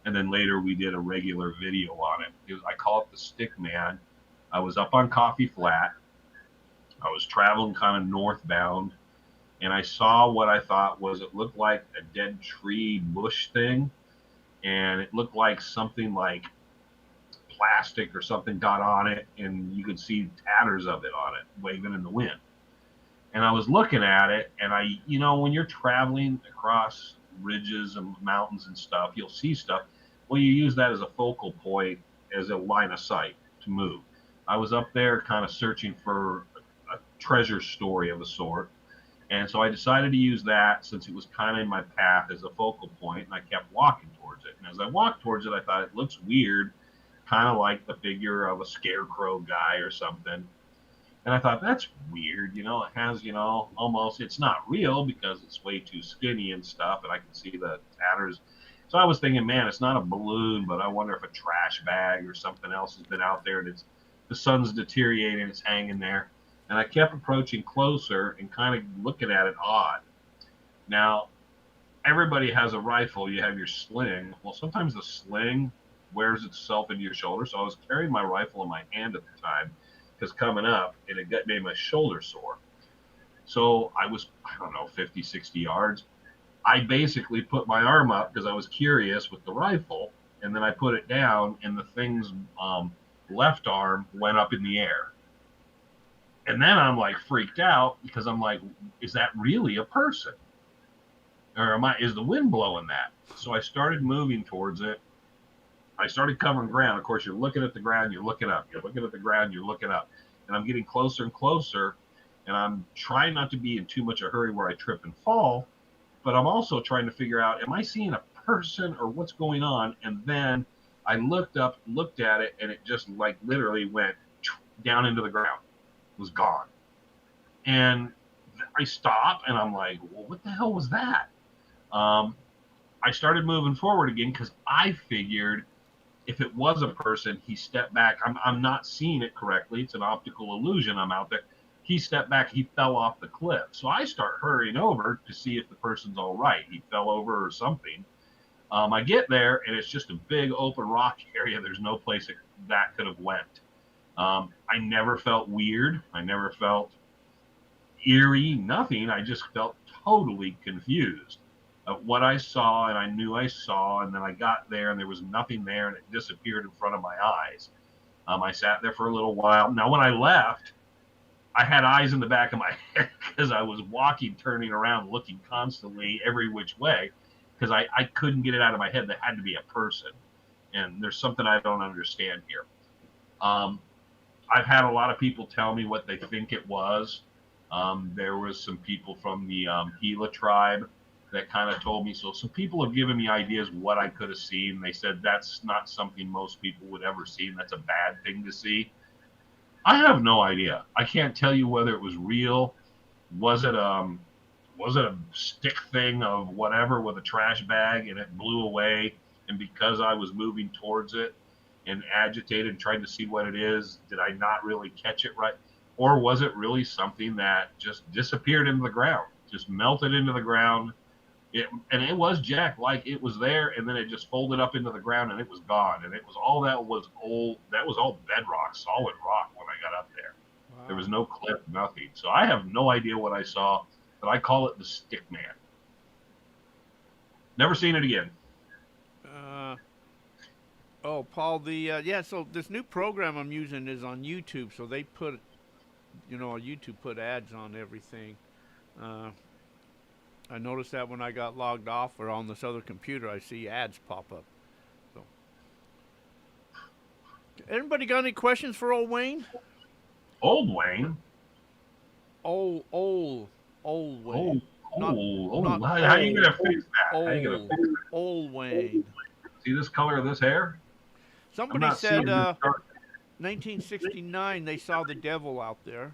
And then later we did a regular video on it. I call it the Stick Man. I was up on Coffee Flat. I was traveling kind of northbound, and I saw what I thought was, it looked like a dead tree bush thing, and it looked like something like plastic or something got on it, and you could see tatters of it on it waving in the wind. And I was looking at it, and when you're traveling across ridges and mountains and stuff, you'll see stuff. Well, you use that as a focal point, as a line of sight to move. I was up there kind of searching for a treasure story of a sort, and so I decided to use that since it was kind of in my path as a focal point, and I kept walking towards it. And as I walked towards it, I thought it looks weird, kind of like the figure of a scarecrow guy or something. And I thought, that's weird, it has, almost, it's not real because it's way too skinny and stuff, and I can see the tatters. So I was thinking, man, it's not a balloon, but I wonder if a trash bag or something else has been out there, and the sun's deteriorating, it's hanging there. And I kept approaching closer and kind of looking at it odd. Now, everybody has a rifle, you have your sling. Well, sometimes the sling wears itself into your shoulder, so I was carrying my rifle in my hand at the time, because coming up, and it made my shoulder sore. So I was, 50, 60 yards. I basically put my arm up because I was curious with the rifle, and then I put it down, and the thing's left arm went up in the air. And then I'm like freaked out because I'm like, is that really a person? Or is the wind blowing that? So I started moving towards it. I started covering ground. Of course, you're looking at the ground, you're looking up. You're looking at the ground, you're looking up. And I'm getting closer and closer, and I'm trying not to be in too much a hurry where I trip and fall, but I'm also trying to figure out, am I seeing a person or what's going on? And then I looked up, looked at it, and it just like literally went down into the ground. It was gone. And I stop and I'm like, well, what the hell was that? I started moving forward again because I figured if it was a person, he stepped back. I'm not seeing it correctly. It's an optical illusion. I'm out there. He stepped back. He fell off the cliff. So I start hurrying over to see if the person's all right. He fell over or something. I get there, and it's just a big open rock area. There's no place that could have went. I never felt weird. I never felt eerie, nothing. I just felt totally confused of what I saw, and I knew I saw, and then I got there and there was nothing there, and it disappeared in front of my eyes. I sat there for a little while. Now, when I left, I had eyes in the back of my head because I was walking, turning around, looking constantly every which way because I couldn't get it out of my head. There had to be a person, and there's something I don't understand here. I've had a lot of people tell me what they think it was. There was some people from the Gila tribe that kind of told me. So some people have given me ideas what I could have seen. They said that's not something most people would ever see, and that's a bad thing to see. I have no idea. I can't tell you whether it was real. Was it a stick thing of whatever with a trash bag and it blew away? And because I was moving towards it and agitated and trying to see what it is, did I not really catch it right? Or was it really something that just disappeared into the ground, just melted into the ground? And it was Jack, like it was there, and then it just folded up into the ground, and it was gone. And it was all that was old. That was all bedrock, solid rock when I got up there. Wow. There was no cliff, nothing. So I have no idea what I saw, but I call it the Stick Man. Never seen it again. Oh, Paul, so this new program I'm using is on YouTube, so they put, YouTube put ads on everything. I noticed that when I got logged off or on this other computer, I see ads pop up. So, anybody got any questions for old Wayne? Old Wayne? Old Wayne. How are you going to fix that? Old Wayne. See this color of this hair? Somebody said 1969 they saw the devil out there.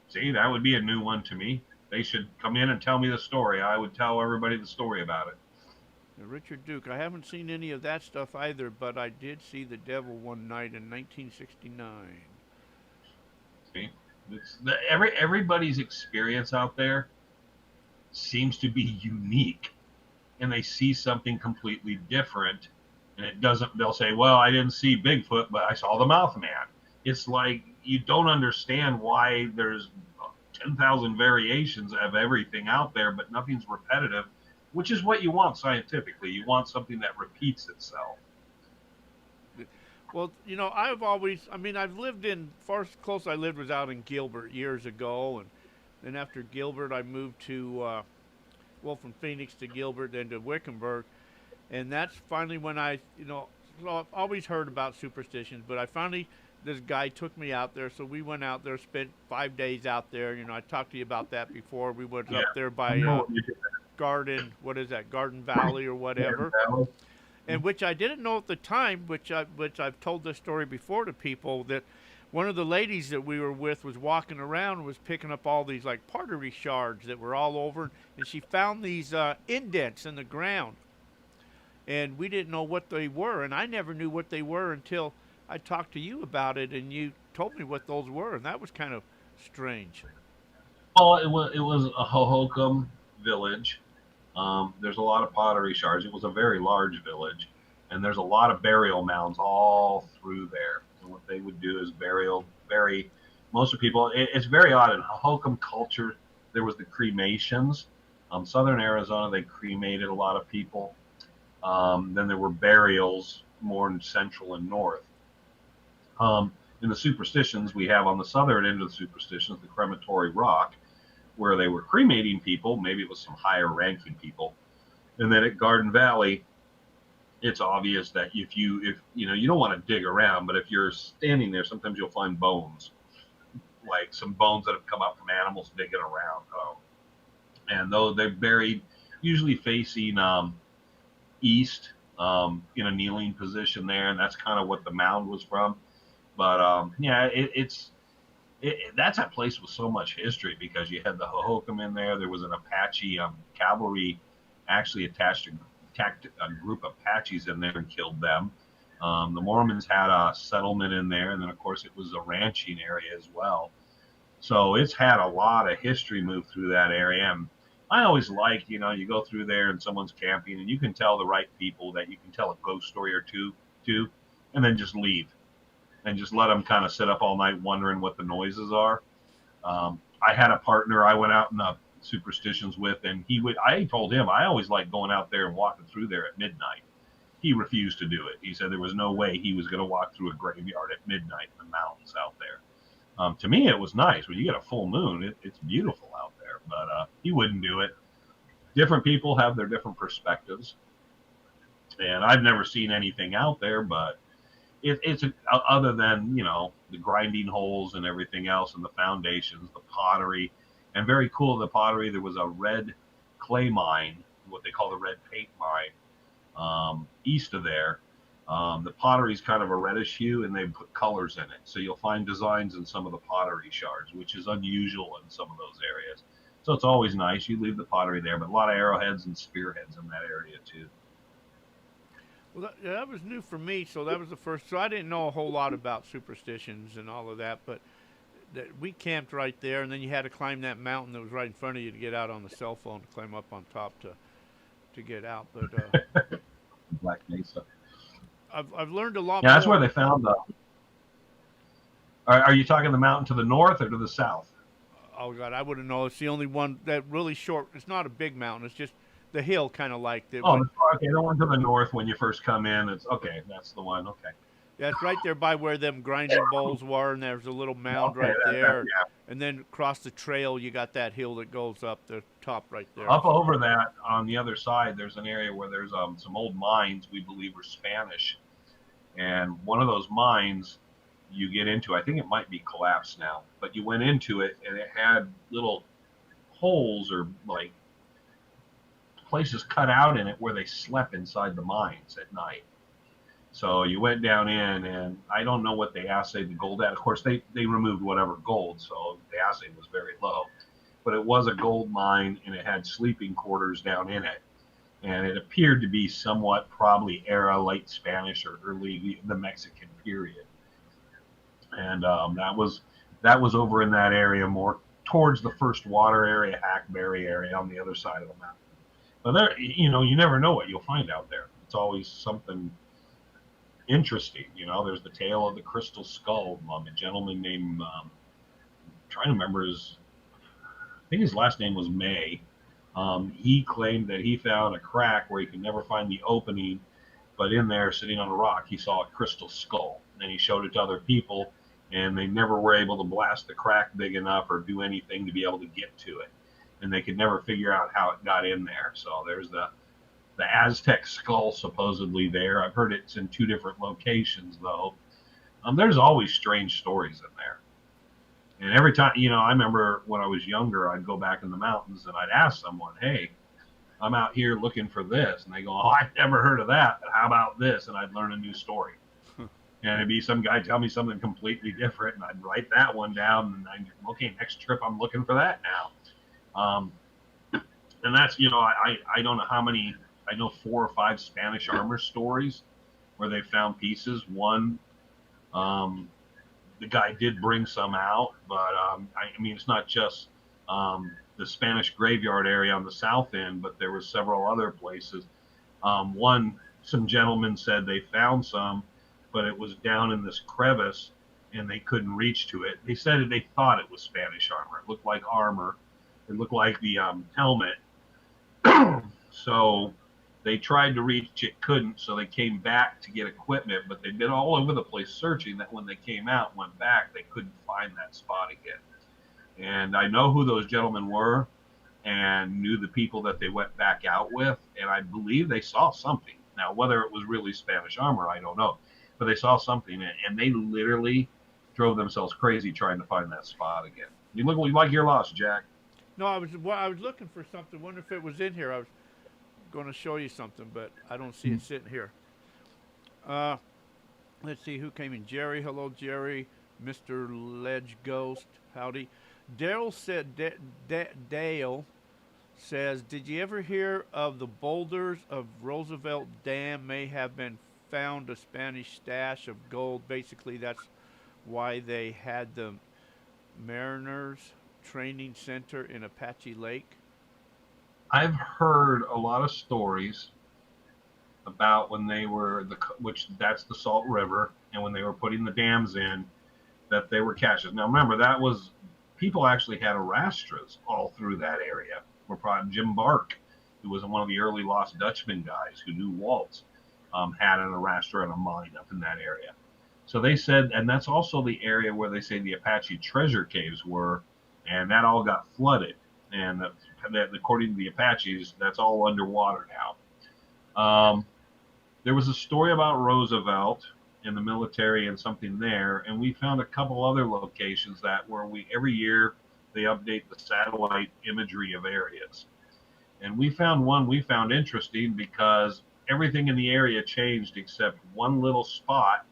See, that would be a new one to me. They should come in and tell me the story. I would tell everybody the story about it. Now, Richard Duke, I haven't seen any of that stuff either, but I did see the devil one night in 1969. See, everybody's experience out there seems to be unique, and they see something completely different. And it doesn't. They'll say, "Well, I didn't see Bigfoot, but I saw the Mothman." It's like you don't understand why there's 10,000 variations of everything out there, but nothing's repetitive, which is what you want scientifically. You want something that repeats itself. Well, I've lived close I lived was out in Gilbert years ago, and then after Gilbert, I moved to, from Phoenix to Gilbert, then to Wickenburg, and that's finally when I've always heard about superstitions, but this guy took me out there, so we went out there, spent 5 days out there. I talked to you about that before. We went up there by Garden Valley or whatever, and which I didn't know at the time, which I've told this story before to people, that one of the ladies that we were with was walking around and was picking up all these like pottery shards that were all over, and she found these indents in the ground, and we didn't know what they were, and I never knew what they were until I talked to you about it, and you told me what those were, and that was kind of strange. Well, it was a Hohokam village. There's a lot of pottery shards. It was a very large village, and there's a lot of burial mounds all through there. And what they would do is bury most of people. It's very odd in Hohokam culture. There was the cremations. Southern Arizona, they cremated a lot of people. Then there were burials more in central and north. In the superstitions we have on the southern end of the superstitions, the crematory rock, where they were cremating people. Maybe it was some higher ranking people. And then at Garden Valley, it's obvious that if you don't want to dig around, but if you're standing there, sometimes you'll find bones, like some bones that have come up from animals digging around. And though they're buried usually facing east, in a kneeling position there, and that's kind of what the mound was from. But it's That's a place with so much history because you had the Hohokam in there. There was an Apache cavalry actually attacked a group of Apaches in there and killed them. The Mormons had a settlement in there, and then of course it was a ranching area as well. So it's had a lot of history move through that area. And I always like, you go through there and someone's camping, and you can tell the right people that you can tell a ghost story or two to, and then just leave and just let them kind of sit up all night wondering what the noises are. I had a partner I went out in the superstitions with, and I told him I always like going out there and walking through there at midnight. He refused to do it. He said there was no way he was going to walk through a graveyard at midnight in the mountains out there. To me, it was nice. When you get a full moon, it's beautiful out there, but he wouldn't do it. Different people have their different perspectives, and I've never seen anything out there, but it's other than the grinding holes and everything else, and the foundations, the pottery, and very cool. The pottery, there was a red clay mine, what they call the red paint mine, east of there. The pottery is kind of a reddish hue, and they put colors in it, so you'll find designs in some of the pottery shards, which is unusual in some of those areas. So it's always nice. You leave the pottery there, but a lot of arrowheads and spearheads in that area too. Well, that was new for me, so that was the first. So I didn't know a whole lot about superstitions and all of that, but we camped right there, and then you had to climb that mountain that was right in front of you to get out on the cell phone to climb up on top to get out. But Black Mesa. I've learned a lot. Yeah, more. that's where they found the. Are you talking the mountain to the north or to the south? Oh God, I wouldn't know. It's the only one that really short. It's not a big mountain. It's just the hill, kind of like the. Oh, okay. The one to the north when you first come in. It's okay. That's the one. Okay. Yeah, it's right there by where them grinding bowls were, and there's a little mound right there. Yeah. And then across the trail, you got that hill that goes up the top right there. Up over that, on the other side, there's an area where there's some old mines we believe were Spanish, and one of those mines you get into, I think it might be collapsed now, but you went into it and it had little holes or like places cut out in it where they slept inside the mines at night. So you went down in, and I don't know what they assayed the gold at. Of course, they removed whatever gold, so the assay was very low. But it was a gold mine, and it had sleeping quarters down in it. And it appeared to be somewhat probably era late Spanish or early the Mexican period. And that was over in that area, more towards the First Water area, Hackberry area on the other side of the mountain. But there, you never know what you'll find out there. It's always something interesting. There's the tale of the crystal skull. A gentleman named I'm trying to remember I think his last name was May. He claimed that he found a crack where he could never find the opening, but in there, sitting on a rock, he saw a crystal skull. And he showed it to other people, and they never were able to blast the crack big enough or do anything to be able to get to it. And they could never figure out how it got in there. So there's the Aztec skull supposedly there. I've heard it's in 2 different locations, though. There's always strange stories in there. And every time, I remember when I was younger, I'd go back in the mountains and I'd ask someone, hey, I'm out here looking for this. And they go, oh, I've never heard of that. But how about this? And I'd learn a new story. And it'd be some guy tell me something completely different. And I'd write that one down. And I'd, okay, next trip, I'm looking for that now. And that's, I don't know how many, I know 4 or 5 Spanish armor stories where they found pieces. One, the guy did bring some out, but I mean, it's not just the Spanish graveyard area on the south end, but there were several other places. Some gentlemen said they found some, but it was down in this crevice and they couldn't reach to it. They said they thought it was Spanish armor. It looked like armor. It looked like the helmet. So they tried to reach it, couldn't, so they came back to get equipment, but they'd been all over the place searching. That when they came out, went back, they couldn't find that spot again. And I know who those gentlemen were and knew the people that they went back out with, and I believe they saw something. Now, whether it was really Spanish armor, I don't know, but they saw something, and they literally drove themselves crazy trying to find that spot again. You look like you're lost, Jack. No, I was looking for something. Wonder if it was in here. I was going to show you something, but I don't see it sitting here. Let's see who came in. Jerry, hello, Jerry. Mr. Ledge Ghost, howdy. Daryl said, Dale says, did you ever hear of the boulders of Roosevelt Dam may have been found a Spanish stash of gold? Basically, that's why they had the Mariners Training Center in Apache Lake. I've heard a lot of stories about when they were which that's the Salt River, and when they were putting the dams in, that they were caches. Now remember, that was people actually had arastras all through that area. We're probably Jim Bark, who was one of the early Lost Dutchman guys who knew Waltz, had an arastra and a mine up in that area. So they said, and that's also the area where they say the Apache treasure caves were, and that all got flooded. And that, according to the Apaches, that's all underwater now. There was a story about Roosevelt in the military and something there, and we found a couple other locations that where every year they update the satellite imagery of areas. And we found one we found interesting because everything in the area changed except one little spot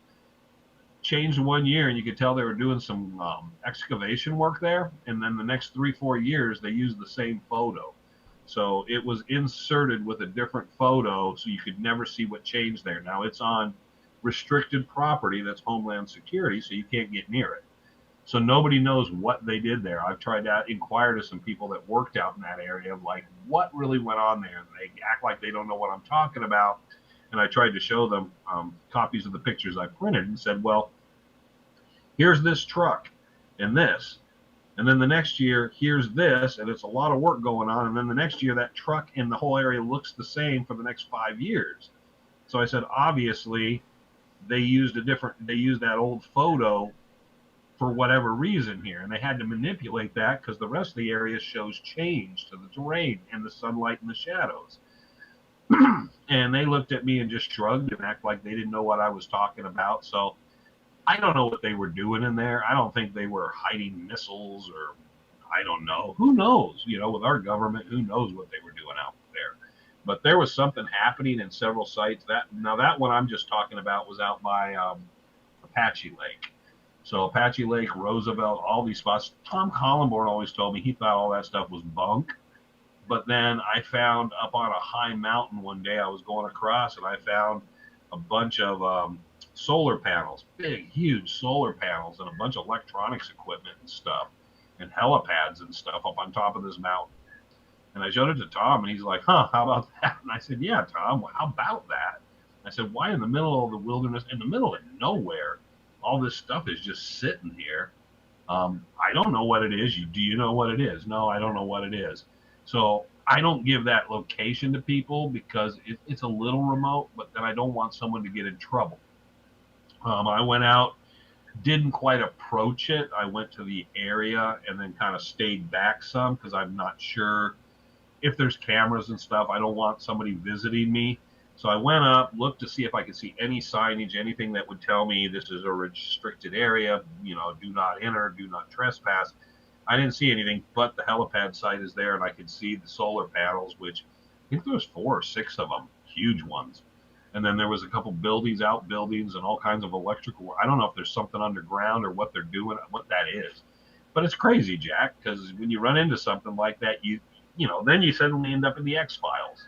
changed 1 year, and you could tell they were doing some excavation work there. And then the next 3-4 years, they used the same photo. So it was inserted with a different photo, so you could never see what changed there. Now it's on restricted property that's Homeland Security, so you can't get near it. So nobody knows what they did there. I've tried to inquire to some people that worked out in that area, like what really went on there. And they act like they don't know what I'm talking about. And I tried to show them copies of the pictures I printed and said, well, here's this truck and this. And then the next year, here's this, and it's a lot of work going on. And then the next year, that truck in the whole area looks the same for the next 5 years. So I said, obviously, they used that old photo for whatever reason here. And they had to manipulate that because the rest of the area shows change to the terrain and the sunlight and the shadows. And they looked at me and just shrugged and acted like they didn't know what I was talking about. So I don't know what they were doing in there. I don't think they were hiding missiles, or I don't know. Who knows? You know, with our government, who knows what they were doing out there. But there was something happening in several sites. That one I'm just talking about was out by Apache Lake. So Apache Lake, Roosevelt, all these spots. Tom Collenborn always told me he thought all that stuff was bunk. But then I found up on a high mountain one day I was going across, and I found a bunch of solar panels, big, huge solar panels, and a bunch of electronics equipment and stuff, and helipads and stuff up on top of this mountain. And I showed it to Tom, and he's like, how about that? And I said, yeah, Tom, well, how about that? I said, why in the middle of the wilderness, in the middle of nowhere, all this stuff is just sitting here? I don't know what it is. Do you know what it is? No, I don't know what it is. So I don't give that location to people because it's a little remote, but then I don't want someone to get in trouble. I went out, didn't quite approach it. I went to the area and then kind of stayed back some because I'm not sure if there's cameras and stuff. I don't want somebody visiting me. So I went up, looked to see if I could see any signage, anything that would tell me this is a restricted area, you know, do not enter, do not trespass. I didn't see anything, but the helipad site is there, and I could see the solar panels, which I think there was 4 or 6 of them, huge ones. And then there was a couple outbuildings, and all kinds of electrical. I don't know if there's something underground or what they're doing, what that is. But it's crazy, Jack, because when you run into something like that, you know, then you suddenly end up in the X-Files.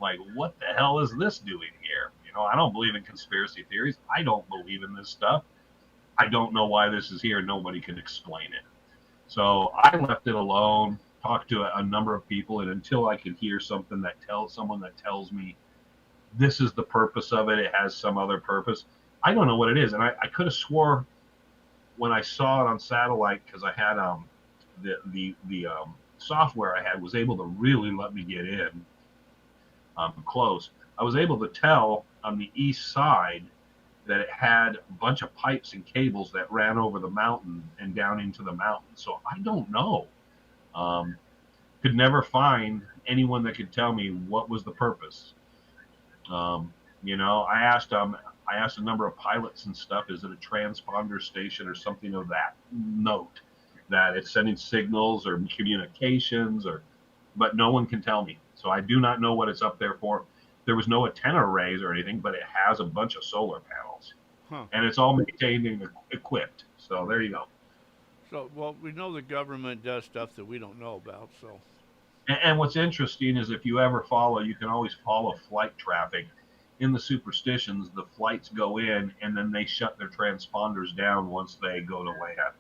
Like, what the hell is this doing here? You know, I don't believe in conspiracy theories. I don't believe in this stuff. I don't know why this is here. Nobody can explain it. So I left it alone, talked to a number of people, and until I could hear something that tells me this is the purpose of it, it has some other purpose, I don't know what it is. And I could have swore when I saw it on satellite, because I had the software I had was able to really let me get in close. I was able to tell on the east side that it had a bunch of pipes and cables that ran over the mountain and down into the mountain. So I don't know. Could never find anyone that could tell me what was the purpose. You know, I asked a number of pilots and stuff, is it a transponder station or something of that note, that it's sending signals or communications, but no one can tell me. So I do not know what it's up there for. There was no antenna arrays or anything, but it has a bunch of solar panels. And it's all maintained and equipped. So there you go. So, well, we know the government does stuff that we don't know about. So, And what's interesting is if you ever follow, you can always follow flight traffic. In the superstitions, the flights go in and then they shut their transponders down once they go to land.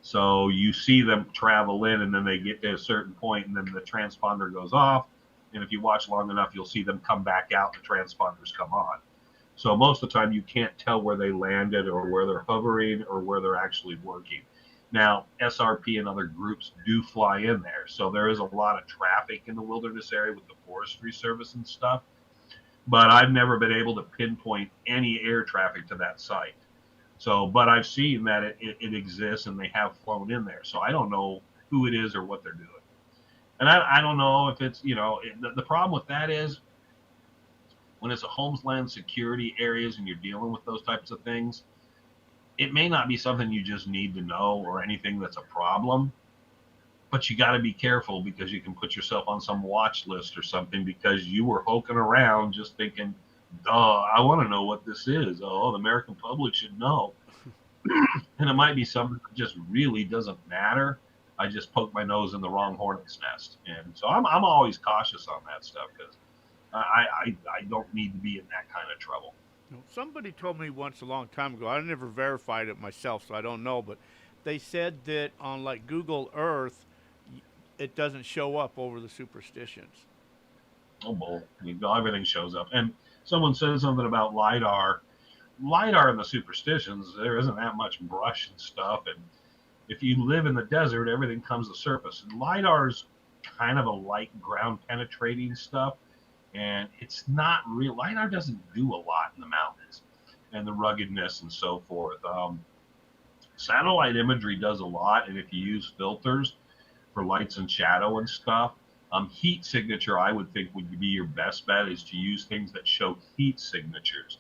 So you see them travel in and then they get to a certain point and then the transponder goes off. And if you watch long enough, you'll see them come back out and the transponders come on. So most of the time you can't tell where they landed or where they're hovering or where they're actually working. Now, SRP and other groups do fly in there. So there is a lot of traffic in the wilderness area with the Forestry Service and stuff. But I've never been able to pinpoint any air traffic to that site. So, but I've seen that it exists and they have flown in there. So I don't know who it is or what they're doing. And I don't know if it's, the problem with that is when it's a homeland security areas and you're dealing with those types of things, it may not be something you just need to know or anything that's a problem, but you got to be careful because you can put yourself on some watch list or something because you were poking around just thinking, I want to know what this is. Oh, the American public should know. And it might be something that just really doesn't matter. I just poked my nose in the wrong hornet's nest. And so I'm always cautious on that stuff because I don't need to be in that kind of trouble. somebody told me once a long time ago. I never verified it myself, so I don't know. But they said that on like Google Earth, it doesn't show up over the superstitions. Oh, bull. Everything shows up. And someone said something about LiDAR. LiDAR and the superstitions, there isn't that much brush and stuff. And if you live in the desert, everything comes to the surface. And LiDAR's kind of a light ground penetrating stuff. And it's not real. LiDAR doesn't do a lot in the mountains and the ruggedness and so forth. Satellite imagery does a lot. And if you use filters for lights and shadow and stuff, heat signature, I would think would be your best bet is to use things that show heat signatures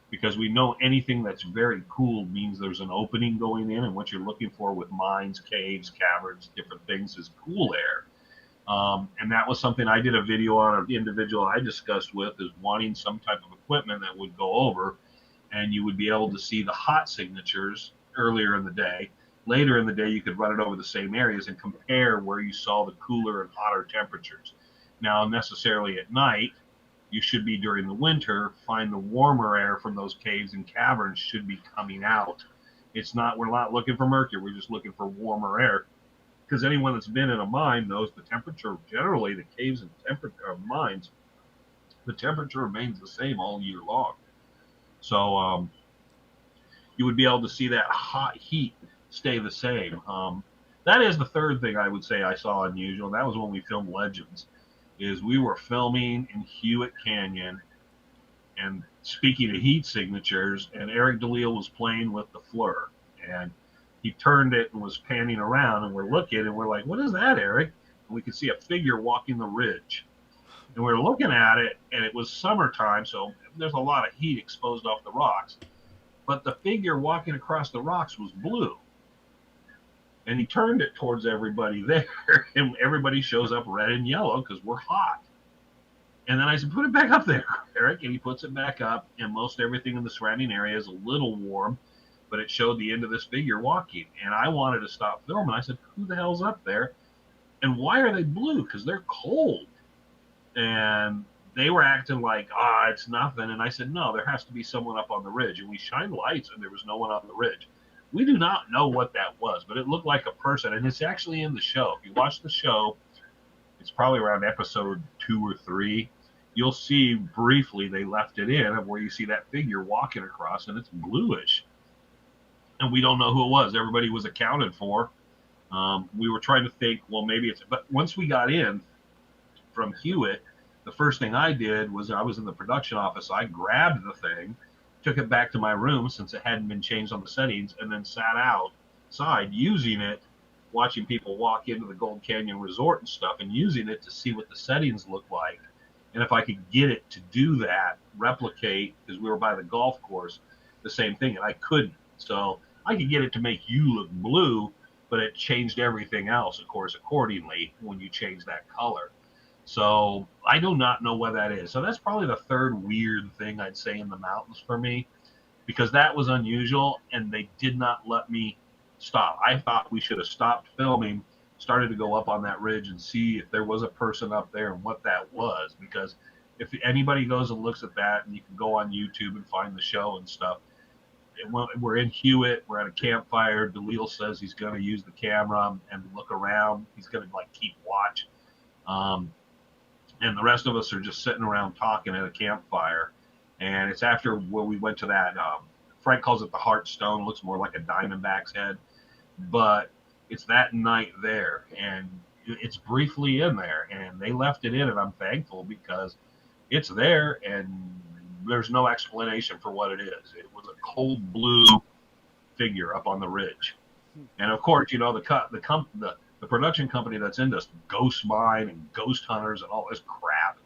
because we know anything that's very cool means there's an opening going in, and what you're looking for with mines, caves, caverns, different things is cool air. And that was something I did a video on an individual I discussed with is wanting some type of equipment that would go over and you would be able to see the hot signatures earlier in the day. Later in the day, you could run it over the same areas and compare where you saw the cooler and hotter temperatures. Now, necessarily at night, you should be during the winter, find the warmer air from those caves and caverns should be coming out. We're not looking for mercury, we're just looking for warmer air. Because anyone that's been in a mine knows the temperature, generally the caves and mines, the temperature remains the same all year long. So you would be able to see that hot heat stay the same. That is the third thing I would say I saw unusual. And that was when we filmed Legends, is we were filming in Hewitt Canyon and speaking of heat signatures, and Eric DeLille was playing with the FLIR. And he turned it and was panning around, and we're looking, and we're like, what is that, Eric? And we could see a figure walking the ridge. And we were looking at it, and it was summertime, so there's a lot of heat exposed off the rocks. But the figure walking across the rocks was blue. And he turned it towards everybody there, and everybody shows up red and yellow because we're hot. And then I said, put it back up there, Eric. And he puts it back up, and most everything in the surrounding area is a little warm, but it showed the end of this figure walking. And I wanted to stop filming. I said, who the hell's up there? And why are they blue? Because they're cold. And they were acting like, it's nothing. And I said, no, there has to be someone up on the ridge. And we shined lights, and there was no one on the ridge. We do not know what that was, but it looked like a person, and it's actually in the show. If you watch the show, it's probably around episode 2 or 3. You'll see briefly they left it in of where you see that figure walking across, and it's bluish. And we don't know who it was. Everybody was accounted for. We were trying to think, well, maybe it's... But once we got in from Hewitt, the first thing I did was I was in the production office. I grabbed the thing, took it back to my room since it hadn't been changed on the settings, and then sat outside using it, watching people walk into the Gold Canyon Resort and stuff, and using it to see what the settings look like. And if I could get it to do that, replicate, because we were by the golf course, the same thing, and I couldn't. So I could get it to make you look blue, but it changed everything else, of course, accordingly when you change that color. So I do not know what that is. So that's probably the third weird thing I'd say in the mountains for me, because that was unusual, and they did not let me stop. I thought we should have stopped filming, started to go up on that ridge and see if there was a person up there and what that was. Because if anybody goes and looks at that, and you can go on YouTube and find the show and stuff, we're in Hewitt. We're at a campfire. DeLille says he's going to use the camera and look around. He's going to like keep watch. And the rest of us are just sitting around talking at a campfire. And it's after where we went to that, Frank calls it the Heartstone. It looks more like a diamondback's head. But it's that night there. And it's briefly in there. And they left it in, and I'm thankful because it's there, and there's no explanation for what it is. It was a cold blue figure up on the ridge. And of course, you know, the production company that's into Ghost Mine and Ghost Hunters and all this crap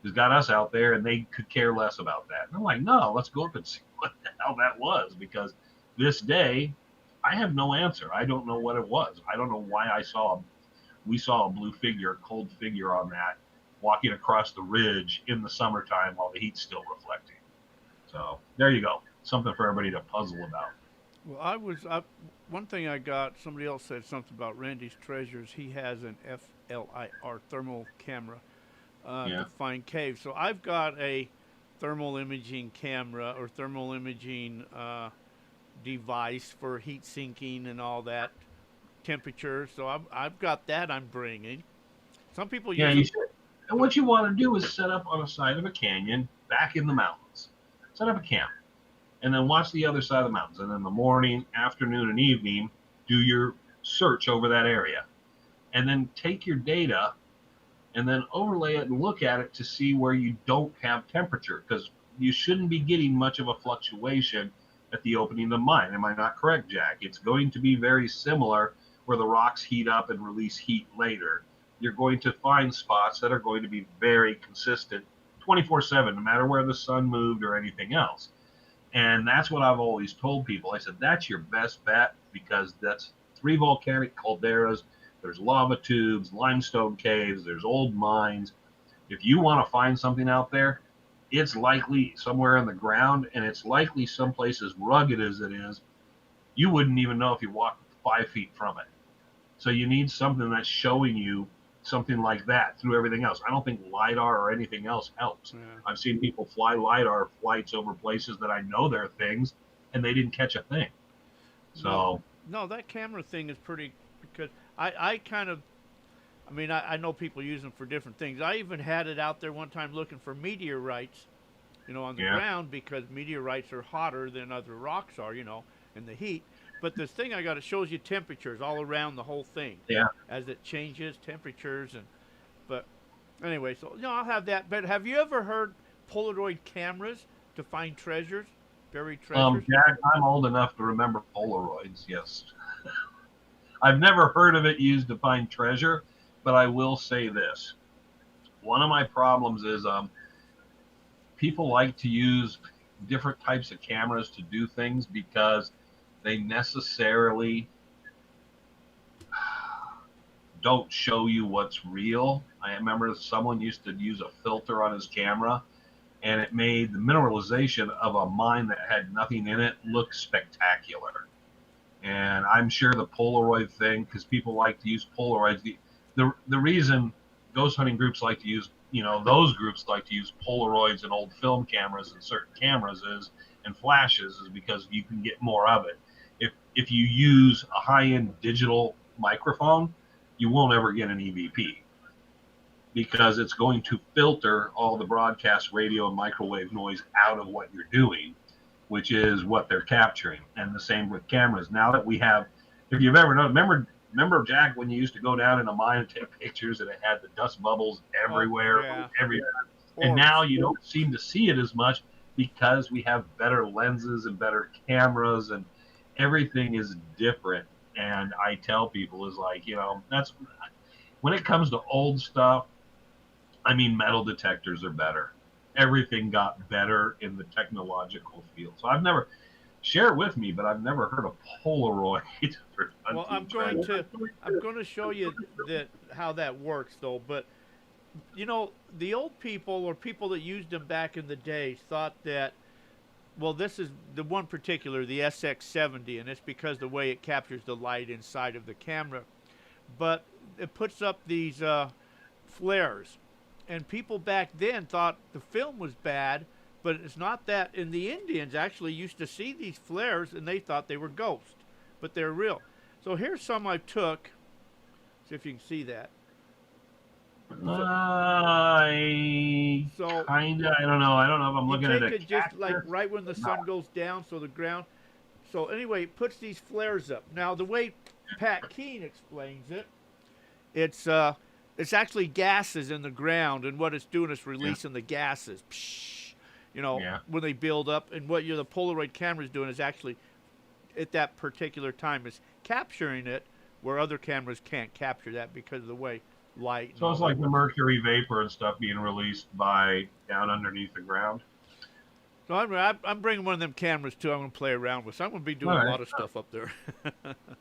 has got us out there, and they could care less about that. And I'm like, no, let's go up and see what the hell that was, because this day I have no answer. I don't know what it was. I don't know why we saw a blue figure, a cold figure on that, walking across the ridge in the summertime while the heat's still reflecting. So there you go. Something for everybody to puzzle about. Well, one thing I got, somebody else said something about Randy's Treasures. He has an FLIR thermal camera to find caves. So I've got a thermal imaging camera or thermal imaging device for heat sinking and all that, temperature. So I've got that I'm bringing. Some people use you should. And what you want to do is set up on the side of a canyon back in the mountains. Set up a camp. And then watch the other side of the mountains. And in the morning, afternoon, and evening, do your search over that area. And then take your data and then overlay it and look at it to see where you don't have temperature. Because you shouldn't be getting much of a fluctuation at the opening of the mine. Am I not correct, Jack? It's going to be very similar where the rocks heat up and release heat later. You're going to find spots that are going to be very consistent 24/7, no matter where the sun moved or anything else. And that's what I've always told people. I said, that's your best bet, because that's 3 volcanic calderas. There's lava tubes, limestone caves, there's old mines. If you want to find something out there, it's likely somewhere in the ground, and it's likely someplace as rugged as it is, you wouldn't even know if you walked 5 feet from it. So you need something that's showing you something like that through everything else. I don't think LiDAR or anything else helps. Yeah. I've seen people fly LiDAR flights over places that I know there are things, and they didn't catch a thing. So no, that camera thing is pretty, because I know people use them for different things. I even had it out there one time looking for meteorites, on the ground, because meteorites are hotter than other rocks are, in the heat. But this thing I got, it shows you temperatures all around the whole thing. Yeah. As it changes temperatures but anyway, so I'll have that. But have you ever heard Polaroid cameras to find treasures, buried treasures? Jack, I'm old enough to remember Polaroids. Yes. I've never heard of it used to find treasure, but I will say this: one of my problems is people like to use different types of cameras to do things because they necessarily don't show you what's real. I remember someone used to use a filter on his camera, and it made the mineralization of a mine that had nothing in it look spectacular. And I'm sure the Polaroid thing, because people like to use Polaroids, the reason ghost hunting groups like to use, those groups like to use Polaroids and old film cameras and certain cameras and flashes is because you can get more of it. If you use a high-end digital microphone, you won't ever get an EVP, because it's going to filter all the broadcast radio and microwave noise out of what you're doing, which is what they're capturing. And the same with cameras. Now that we have, if you've ever known, remember Jack, when you used to go down in a mine and take pictures and it had the dust bubbles everywhere, everywhere. And now you don't seem to see it as much because we have better lenses and better cameras, and everything is different. And I tell people is like, that's when it comes to old stuff. I mean, metal detectors are better. Everything got better in the technological field. So I've never, share it with me, but I've never heard of Polaroid. Well, I'm going to show you how that works though. But the old people, or people that used them back in the day, thought that well, this is the one particular, the SX70, and it's because the way it captures the light inside of the camera. But it puts up these flares, and people back then thought the film was bad, but it's not that. And the Indians actually used to see these flares, and they thought they were ghosts, but they're real. So here's some I took. See if you can see that. I So kinda, I don't know. I don't know if I'm you looking at take a it just like cactus. right when the sun goes down, so the ground. So anyway, it puts these flares up. Now the way Pat Keene explains it, it's actually gases in the ground, and what it's doing is releasing the gases. Psh, Yeah. when they build up, and what the Polaroid camera is doing is actually at that particular time is capturing it, where other cameras can't capture that because of the way light. And So it's all like that the works. mercury vapor and stuff being released by down underneath the ground. So I'm bringing one of them cameras too. I'm going to play around with. So I'm going to be doing All a right. lot of stuff up there.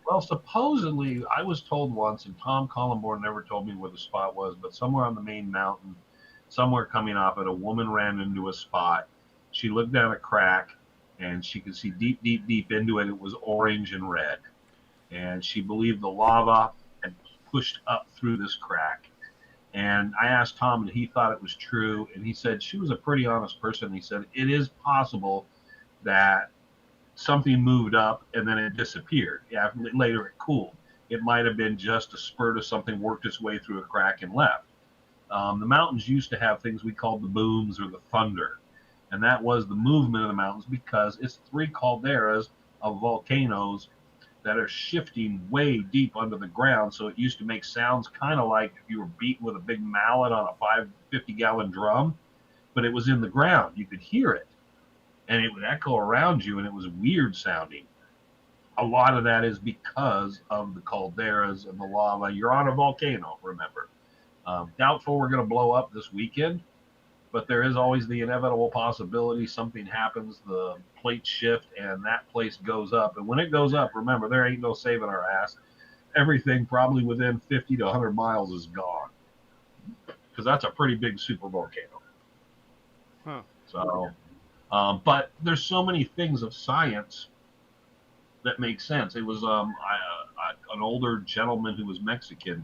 Well, supposedly, I was told once, and Tom Collenborn never told me where the spot was, but somewhere on the main mountain, somewhere coming off it, a woman ran into a spot. She looked down a crack, and she could see deep, deep, deep into it. It was orange and red. And she believed the lava had pushed up through this crack. And I asked Tom, and he thought it was true. And he said she was a pretty honest person. He said it is possible that something moved up and then it disappeared. Yeah, later it cooled. It might have been just a spurt of something worked its way through a crack and left. The mountains used to have things we called the booms or the thunder, and that was the movement of the mountains because it's three calderas of volcanoes that are shifting way deep under the ground. So it used to make sounds kind of like if you were beating with a big mallet on a 550-gallon drum, but it was in the ground. You could hear it, and it would echo around you, and it was weird sounding. A lot of that is because of the calderas and the lava. You're on a volcano, remember. Doubtful we're going to blow up this weekend, but there is always the inevitable possibility something happens, the plates shift, and that place goes up. And when it goes up, remember, there ain't no saving our ass. Everything probably within 50 to 100 miles is gone, because that's a pretty big super volcano. Huh. So, but there's so many things of science that make sense. It was an older gentleman who was Mexican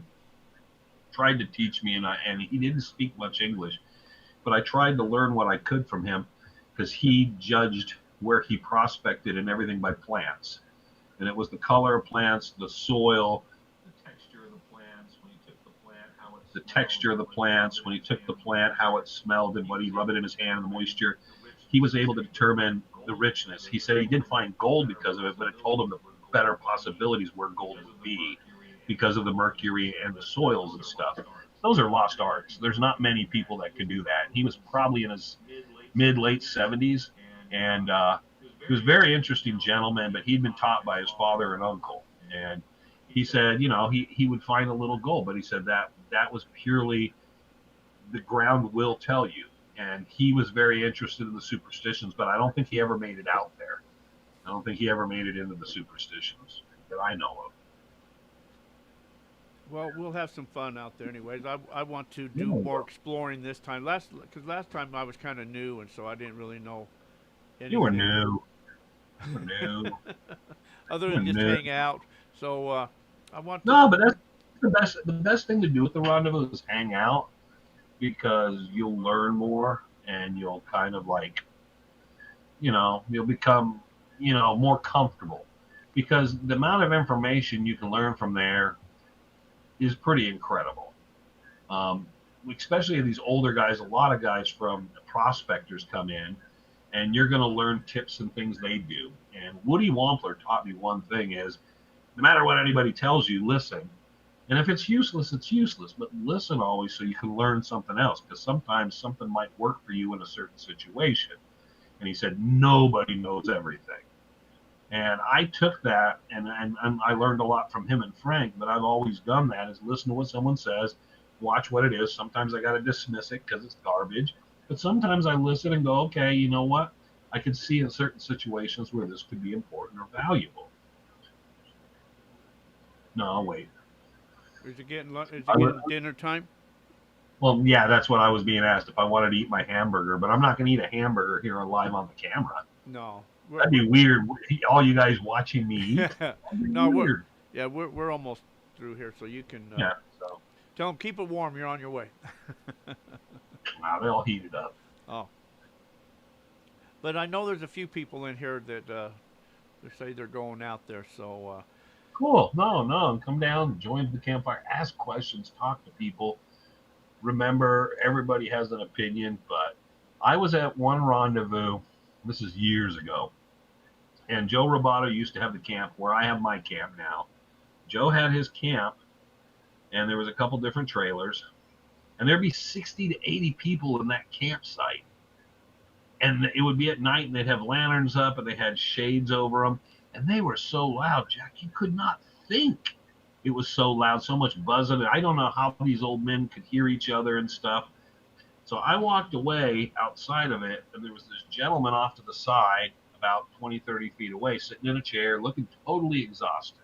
tried to teach me, and he didn't speak much English, but I tried to learn what I could from him because he judged where he prospected and everything by plants. And it was the color of plants, the soil, the texture of the plants, when he took the plant, how it the texture of the plants, when he took the plant, how it smelled, and when he rubbed it in his hand, and the moisture. He was able to determine the richness. He said he did find gold because of it, but it told him the better possibilities where gold would be because of the mercury and the soils and stuff. Those are lost arts. There's not many people that could do that. He was probably in his late 70s, and he was a very interesting gentleman, but he'd been taught by his father and uncle. And he said, he would find a little gold, but he said that was purely the ground will tell you. And he was very interested in the superstitions, but I don't think he ever made it out there. I don't think he ever made it into the superstitions that I know of. Well, we'll have some fun out there, anyways. I want to do more exploring this time. Because last time I was kind of new, and so I didn't really know anything. You were new. You were new. Other than just hang out. So I want. No, but that's the best. The best thing to do with the rendezvous is hang out, because you'll learn more and you'll kind of you'll become, more comfortable, because the amount of information you can learn from there is pretty incredible. Especially these older guys, a lot of guys from prospectors come in, and you're going to learn tips and things they do. And Woody Wampler taught me one thing is, no matter what anybody tells you, listen. And if it's useless, it's useless. But listen always so you can learn something else, because sometimes something might work for you in a certain situation. And he said, nobody knows everything. And I took that, and I learned a lot from him and Frank, but I've always done that, is listen to what someone says, watch what it is. Sometimes I got to dismiss it because it's garbage. But sometimes I listen and go, okay, you know what? I can see in certain situations where this could be important or valuable. No, wait. Is it getting dinner time? Well, yeah, that's what I was being asked, if I wanted to eat my hamburger, but I'm not going to eat a hamburger here live on the camera. No, That'd be weird. All you guys watching me eat. That'd be no, weird. we're almost through here, so you can Yeah. So tell them keep it warm. You're on your way. they'll heat it up. Oh, but I know there's a few people in here that they say they're going out there. So Cool. No, no. Come down, join the campfire, ask questions, talk to people. Remember, everybody has an opinion, but I was at one rendezvous. This is years ago. And Joe Roboto used to have the camp where I have my camp now. Joe had his camp, and there was a couple different trailers, and there'd be 60 to 80 people in that campsite. And it would be at night, and they'd have lanterns up, and they had shades over them, and they were so loud, Jack, you could not think. It was so loud, so much buzzing. And I don't know how these old men could hear each other and stuff. So I walked away outside of it, and there was this gentleman off to the side, about 20, 30 feet away, sitting in a chair, looking totally exhausted.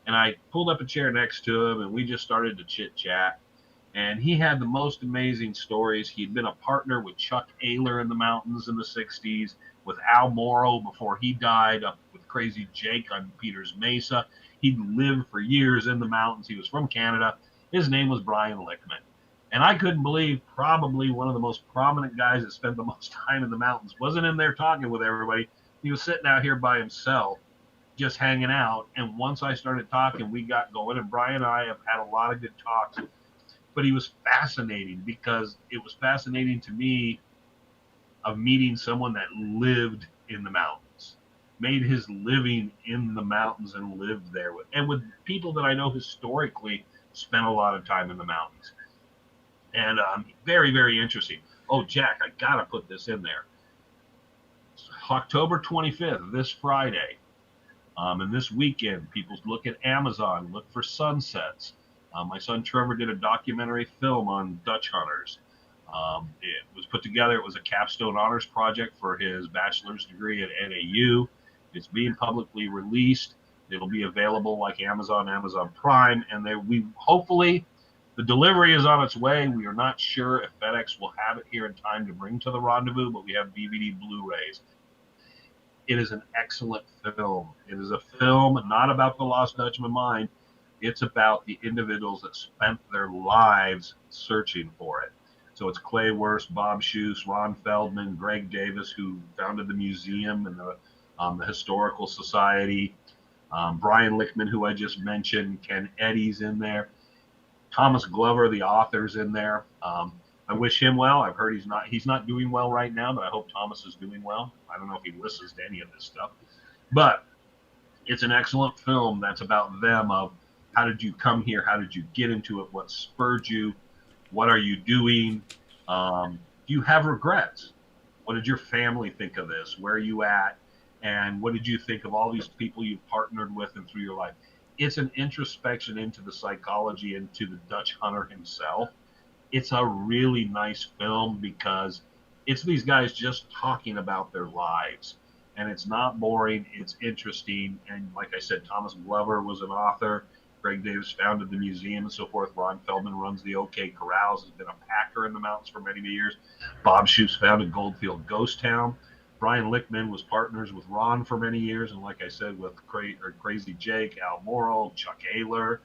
And I pulled up a chair next to him, and we just started to chit chat. And he had the most amazing stories. He'd been a partner with Chuck Ayler in the mountains in the 60s, with Al Morrow before he died, up with Crazy Jake on Peters Mesa. He'd lived for years in the mountains. He was from Canada. His name was Brian Lickman. And I couldn't believe probably one of the most prominent guys that spent the most time in the mountains wasn't in there talking with everybody. He was sitting out here by himself, just hanging out. And once I started talking, we got going. And Brian and I have had a lot of good talks. But he was fascinating because it was fascinating to me of meeting someone that lived in the mountains, made his living in the mountains and lived there with people that I know historically spent a lot of time in the mountains. And very, very interesting. Oh, Jack, I got to put this in there. October 25th, this Friday, and this weekend, people look at Amazon, look for sunsets. My son Trevor did a documentary film on Dutch hunters. It was put together. It was a capstone honors project for his bachelor's degree at NAU. It's being publicly released. It'll be available like Amazon Prime, and we hopefully the delivery is on its way. We are not sure if FedEx will have it here in time to bring to the rendezvous, but we have DVD Blu-rays. It is an excellent film. It is a film not about the Lost Dutchman mine. It's about the individuals that spent their lives searching for it. So it's Clay Wurst, Bob Schuess, Ron Feldman, Greg Davis, who founded the museum and the Historical Society, Brian Lickman, who I just mentioned, Ken Eddy's in there, Thomas Glover, the author's in there. I wish him well. I've heard he's not doing well right now, but I hope Thomas is doing well. I don't know if he listens to any of this stuff, but it's an excellent film that's about them of how did you come here? How did you get into it? What spurred you? What are you doing? Do you have regrets? What did your family think of this? Where are you at? And what did you think of all these people you've partnered with and through your life? It's an introspection into the psychology, into the Dutch hunter himself. It's a really nice film because it's these guys just talking about their lives. And it's not boring. It's interesting. And like I said, Thomas Glover was an author. Greg Davis founded the museum and so forth. Ron Feldman runs the OK Corrals, has been a packer in the mountains for many, many years. Bob Schuess founded Goldfield Ghost Town. Brian Lickman was partners with Ron for many years, and like I said, with Crazy Jake, Al Morrow, Chuck Ayler.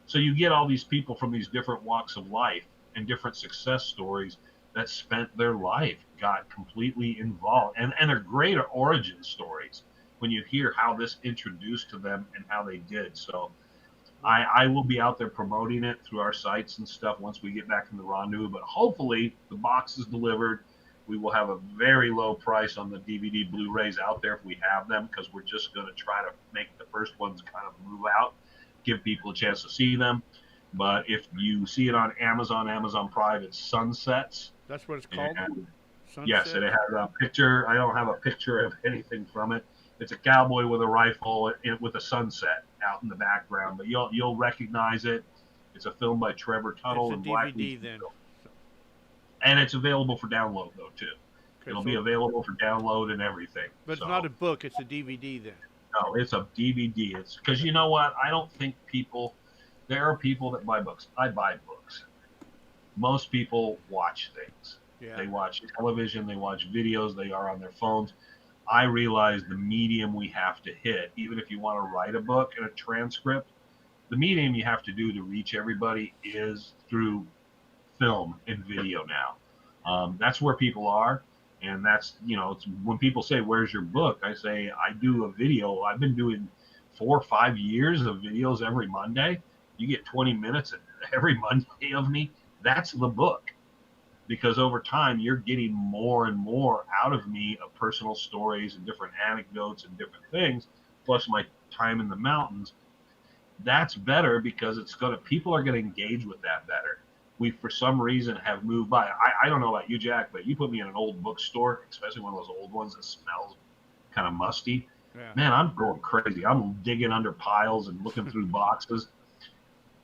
So you get all these people from these different walks of life and different success stories that spent their life, got completely involved, and they're great origin stories when you hear how this introduced to them and how they did. So I will be out there promoting it through our sites and stuff once we get back from the rendezvous, but hopefully the box is delivered. We will have a very low price on the DVD Blu-rays out there if we have them, because we're just going to try to make the first ones kind of move out, give people a chance to see them. But if you see it on Amazon Prime, it's Sunsets. that's what it's called. Yes, and it has a picture. I don't have a picture of anything from it. It's a cowboy with a rifle with a sunset out in the background, but you'll recognize it. It's a film by Trevor Tuttle and Black. It's a DVD then. And it's available for download though too. Okay, It'll be available for download and everything. But it's not a book; it's a DVD then. No, it's a DVD. It's because you know what? I don't think there are people that buy books. I buy books. Most people watch things. Yeah. They watch television, they watch videos, they are on their phones. I realize the medium we have to hit, even if you want to write a book and a transcript, the medium you have to do to reach everybody is through film and video now. That's where people are. And that's, it's, when people say, "Where's your book?" I say, I do a video. I've been doing 4 or 5 years of videos every Monday. You get 20 minutes every Monday of me. That's the book. Because over time, you're getting more and more out of me of personal stories and different anecdotes and different things, plus my time in the mountains. That's better because people are going to engage with that better. We, for some reason, have moved by. I don't know about you, Jack, but you put me in an old bookstore, especially one of those old ones that smells kind of musty. Yeah. Man, I'm going crazy. I'm digging under piles and looking through boxes.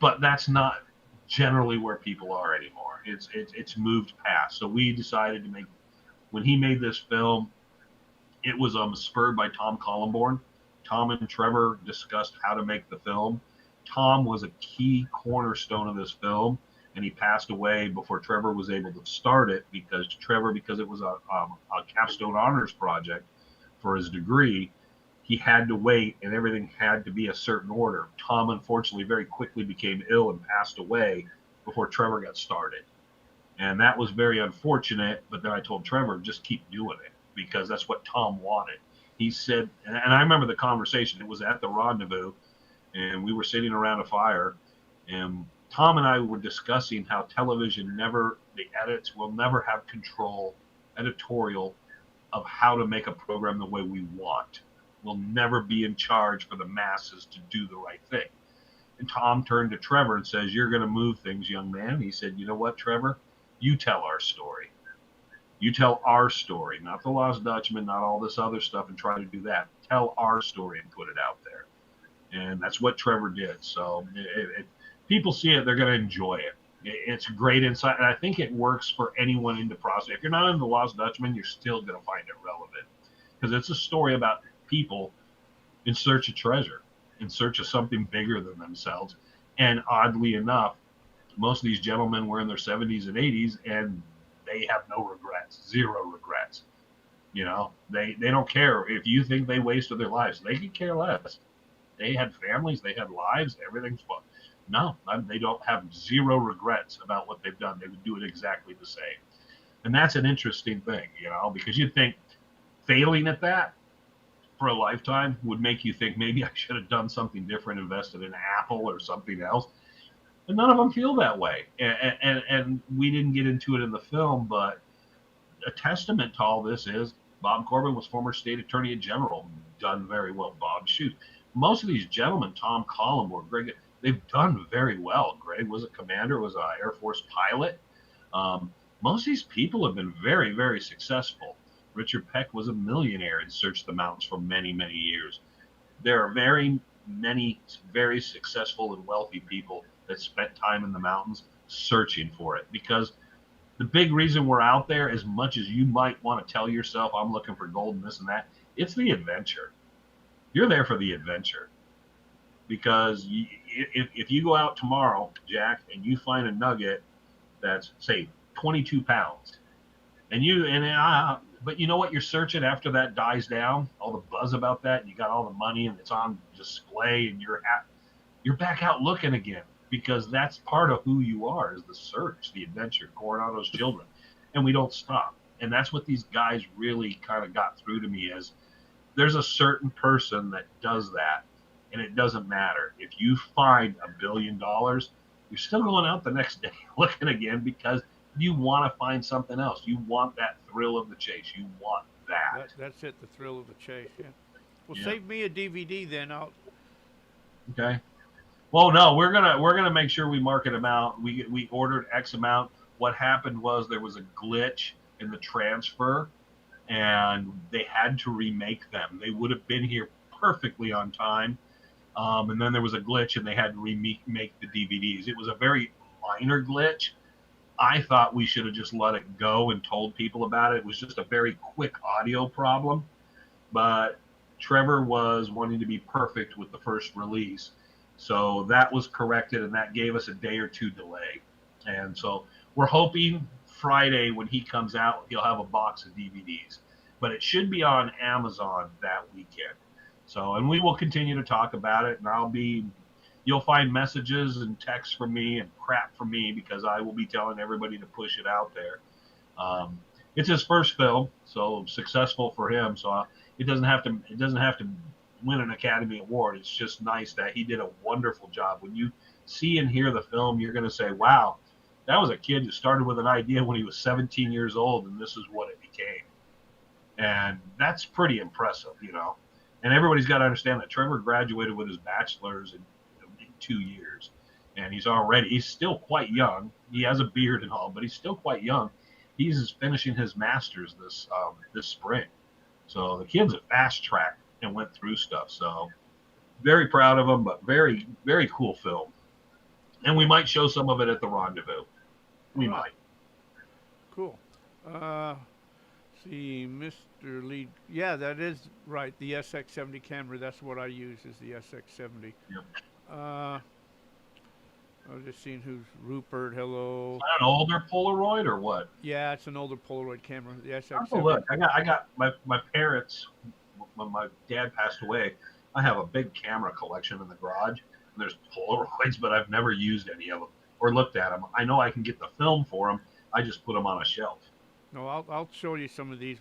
But that's not generally where people are anymore. It's moved past. So we decided to when he made this film, it was spurred by Tom Collenborn. Tom and Trevor discussed how to make the film. Tom was a key cornerstone of this film, and he passed away before Trevor was able to start it because it was a capstone honors project for his degree, he had to wait and everything had to be a certain order. Tom, unfortunately, very quickly became ill and passed away before Trevor got started. And that was very unfortunate, but then I told Trevor, just keep doing it because that's what Tom wanted. He said, and I remember the conversation, it was at the Rendezvous, and we were sitting around a fire, and Tom and I were discussing how television the edits will never have editorial of how to make a program the way we want. We'll never be in charge for the masses to do the right thing. And Tom turned to Trevor and says, "You're going to move things, young man." He said, "You know what, Trevor? You tell our story. You tell our story, not the Lost Dutchman, not all this other stuff, and try to do that. Tell our story and put it out there." And that's what Trevor did. So people see it, they're going to enjoy it. It's great insight, and I think it works for anyone into process. If you're not into the Lost Dutchman, you're still going to find it relevant because it's a story about people in search of treasure, in search of something bigger than themselves. And oddly enough, most of these gentlemen were in their 70s and 80s, and they have no regrets, zero regrets. They don't care if you think they wasted their lives. They could care less. They had families, they had lives, everything's fun. No, they don't have zero regrets about what they've done. They would do it exactly the same. And that's an interesting thing, because you'd think failing at that for a lifetime would make you think maybe I should have done something different, invested in Apple or something else. And none of them feel that way. And we didn't get into it in the film, but a testament to all this is Bob Corbin was former state attorney general, done very well. Bob, shoot. Most of these gentlemen, Tom Collenborn, Greg, they've done very well. Greg was a commander, was an Air Force pilot. Most of these people have been very, very successful. Richard Peck was a millionaire and searched the mountains for many, many years. There are very many very successful and wealthy people that spent time in the mountains searching for it, because the big reason we're out there, as much as you might want to tell yourself, I'm looking for gold and this and that, it's the adventure. You're there for the adventure. Because if you go out tomorrow, Jack, and you find a nugget that's, say, 22 pounds, but you know what you're searching after that dies down, all the buzz about that, and you got all the money and it's on display, and you're back out looking again, because that's part of who you are, is the search, the adventure, Coronado's children, and we don't stop. And that's what these guys really kind of got through to me, is there's a certain person that does that, and it doesn't matter. If you find $1 billion, you're still going out the next day looking again, because you want to find something else. You want that thrill of the chase. You want that. That's it, the thrill of the chase. Yeah. Well, Yeah. save me a DVD then. Okay. Well, no, we're gonna make sure we market them out. We ordered X amount. What happened was there was a glitch in the transfer, and they had to remake them. They would have been here perfectly on time, and then there was a glitch, and they had to remake the DVDs. It was a very minor glitch. I thought we should have just let it go and told people about it. It was just a very quick audio problem, but Trevor was wanting to be perfect with the first release. So that was corrected, and that gave us a day or two delay. And so we're hoping Friday when he comes out, he'll have a box of DVDs. But it should be on Amazon that weekend. So, and we will continue to talk about it, and you'll find messages and texts from me and crap from me because I will be telling everybody to push it out there. It's his first film, so successful for him. So it doesn't have to win an Academy Award. It's just nice that he did a wonderful job. When you see and hear the film, you're going to say, wow, that was a kid who started with an idea when he was 17 years old, and this is what it became. And that's pretty impressive, you know. And everybody's got to understand that Trevor graduated with his bachelor's in 2 years. And he's still quite young. He has a beard and all, but he's still quite young. He's finishing his master's this spring. So the kid's a fast track and went through stuff. So very proud of him, but very, very cool film. And we might show some of it at the Rendezvous. We might. Cool. See, Mr. Lee. Yeah, that is right. The SX70 camera. That's what I use is the SX70. Yep. I was just seeing who's Rupert. Hello. Is that an older Polaroid or what? Yeah, it's an older Polaroid camera. The SX70. Oh, look, I got my parents. When my dad passed away, I have a big camera collection in the garage. And there's Polaroids, but I've never used any of them or looked at them. I know I can get the film for them. I just put them on a shelf. No, I'll show you some of these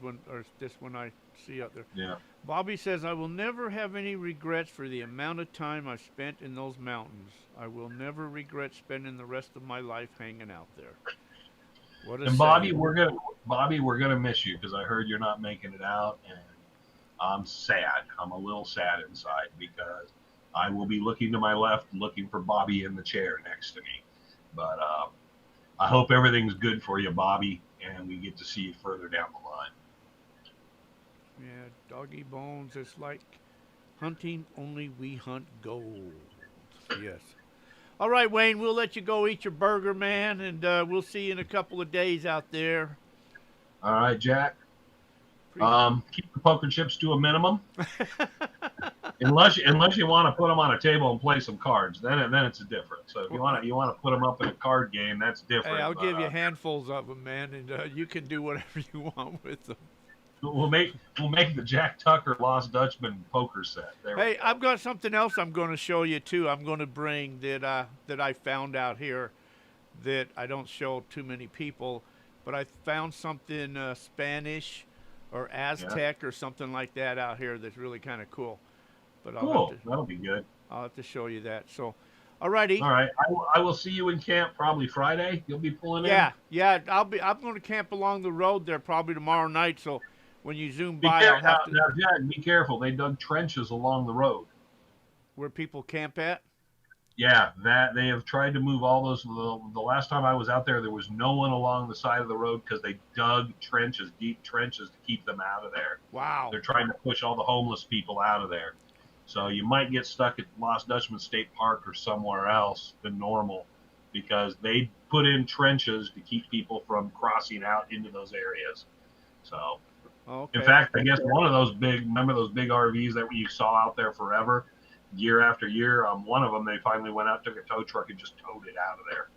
this one I see out there. Yeah. Bobby says, I will never have any regrets for the amount of time I spent in those mountains. I will never regret spending the rest of my life hanging out there. What a and Bobby, we're gonna miss you because I heard you're not making it out, and I'm sad. I'm a little sad inside because I will be looking to my left, looking for Bobby in the chair next to me. But I hope everything's good for you, Bobby, and we get to see you further down the line. Yeah, Doggy Bones is like hunting, only we hunt gold. Yes. All right, Wayne, we'll let you go eat your burger, man, and we'll see you in a couple of days out there. All right, Jack. Keep the poker chips to a minimum. unless you want to put them on a table and play some cards, then it's different. So if you want to put them up in a card game, that's different. Hey, I'll give you handfuls of them, man, and you can do whatever you want with them. We'll make the Jack Tucker Lost Dutchman poker set. Hey, I've got something else I'm going to show you too. I'm going to bring that I found out here that I don't show too many people, but I found something Spanish or Aztec or something like that out here that's really kind of cool. But That'll be good. I'll have to show you that. So, all righty. All right. I will see you in camp probably Friday. You'll be pulling in. Yeah. I'm going to camp along the road there probably tomorrow night. So when you zoom by, I'll have to. Now, Jack, be careful. They dug trenches along the road. Where people camp at? Yeah, that they have tried to move all those. The last time I was out there was no one along the side of the road because they dug trenches, deep trenches, to keep them out of there. Wow. They're trying to push all the homeless people out of there. So you might get stuck at Lost Dutchman State Park or somewhere else than normal because they put in trenches to keep people from crossing out into those areas. So, okay. In fact, I guess one of those remember those big RVs that you saw out there forever? Year after year, one of them, they finally went out, took a tow truck, and just towed it out of there.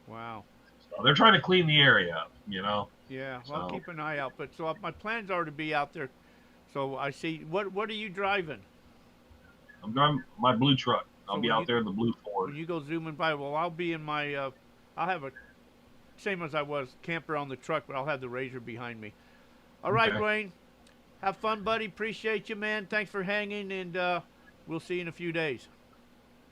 Wow. So they're trying to clean the area up, you know. Yeah, well, I'll keep an eye out. But so my plans are to be out there. So I see. What are you driving? I'm driving my blue truck. I'll be out there in the blue Ford. When you go zooming by, well, I'll be in my. I'll have a same as I was camper on the truck, but I'll have the Razor behind me. All right, Okay. Wayne. Have fun, buddy. Appreciate you, man. Thanks for hanging, and we'll see you in a few days.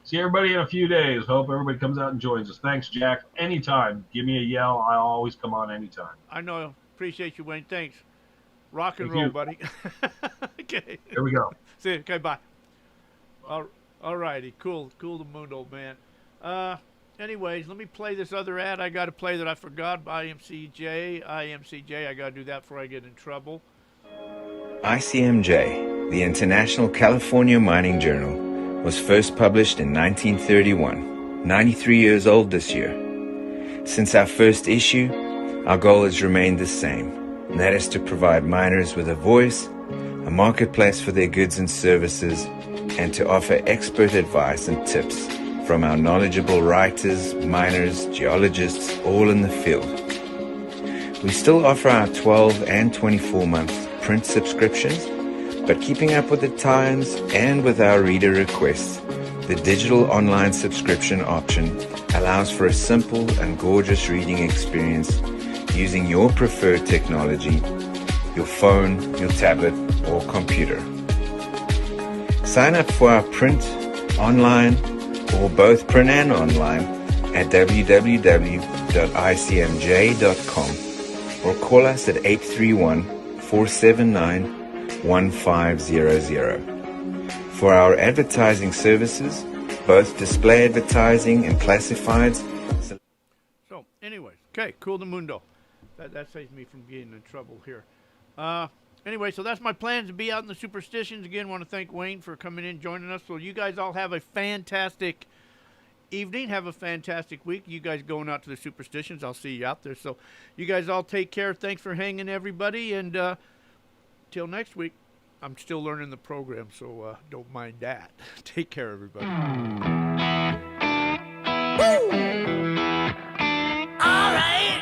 See everybody in a few days. Hope everybody comes out and joins us. Thanks, Jack. Anytime. Give me a yell. I'll always come on anytime. I know. Appreciate you, Wayne. Thanks. Rock and Thank roll, you. buddy. Okay. Here we go. See you. Okay, bye. All righty. Cool the mundo, man. Anyways, let me play this other ad I got to play that I forgot by IMCJ. I got to do that before I get in trouble. ICMJ, the International California Mining Journal, was first published in 1931, 93 years old this year. Since our first issue, our goal has remained the same, and that is to provide miners with a voice, a marketplace for their goods and services, and to offer expert advice and tips from our knowledgeable writers, miners, geologists, all in the field. We still offer our 12 and 24-month print subscriptions, but keeping up with the times and with our reader requests, the digital online subscription option allows for a simple and gorgeous reading experience using your preferred technology, your phone, your tablet, or computer. Sign up for our print, online, or both print and online at www.icmj.com or call us at 831-479-1500. For our advertising services, both display advertising and classifieds. So, anyways, okay, cool the mundo. That saves me from getting in trouble here. Anyway, so that's my plans to be out in the Superstitions. Again, want to thank Wayne for coming in, joining us. So you guys all have a fantastic evening. Have a fantastic week. You guys going out to the Superstitions. I'll see you out there. So you guys all take care. Thanks for hanging, everybody. And till next week. I'm still learning the program, so don't mind that. Take care, everybody. Woo! All right.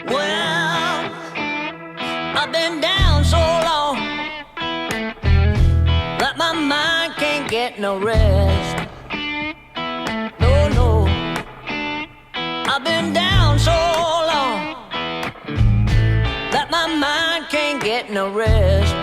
Well, I've been down so long that my mind can't get no rest. No, no. I've been down so long that my mind can't get no rest.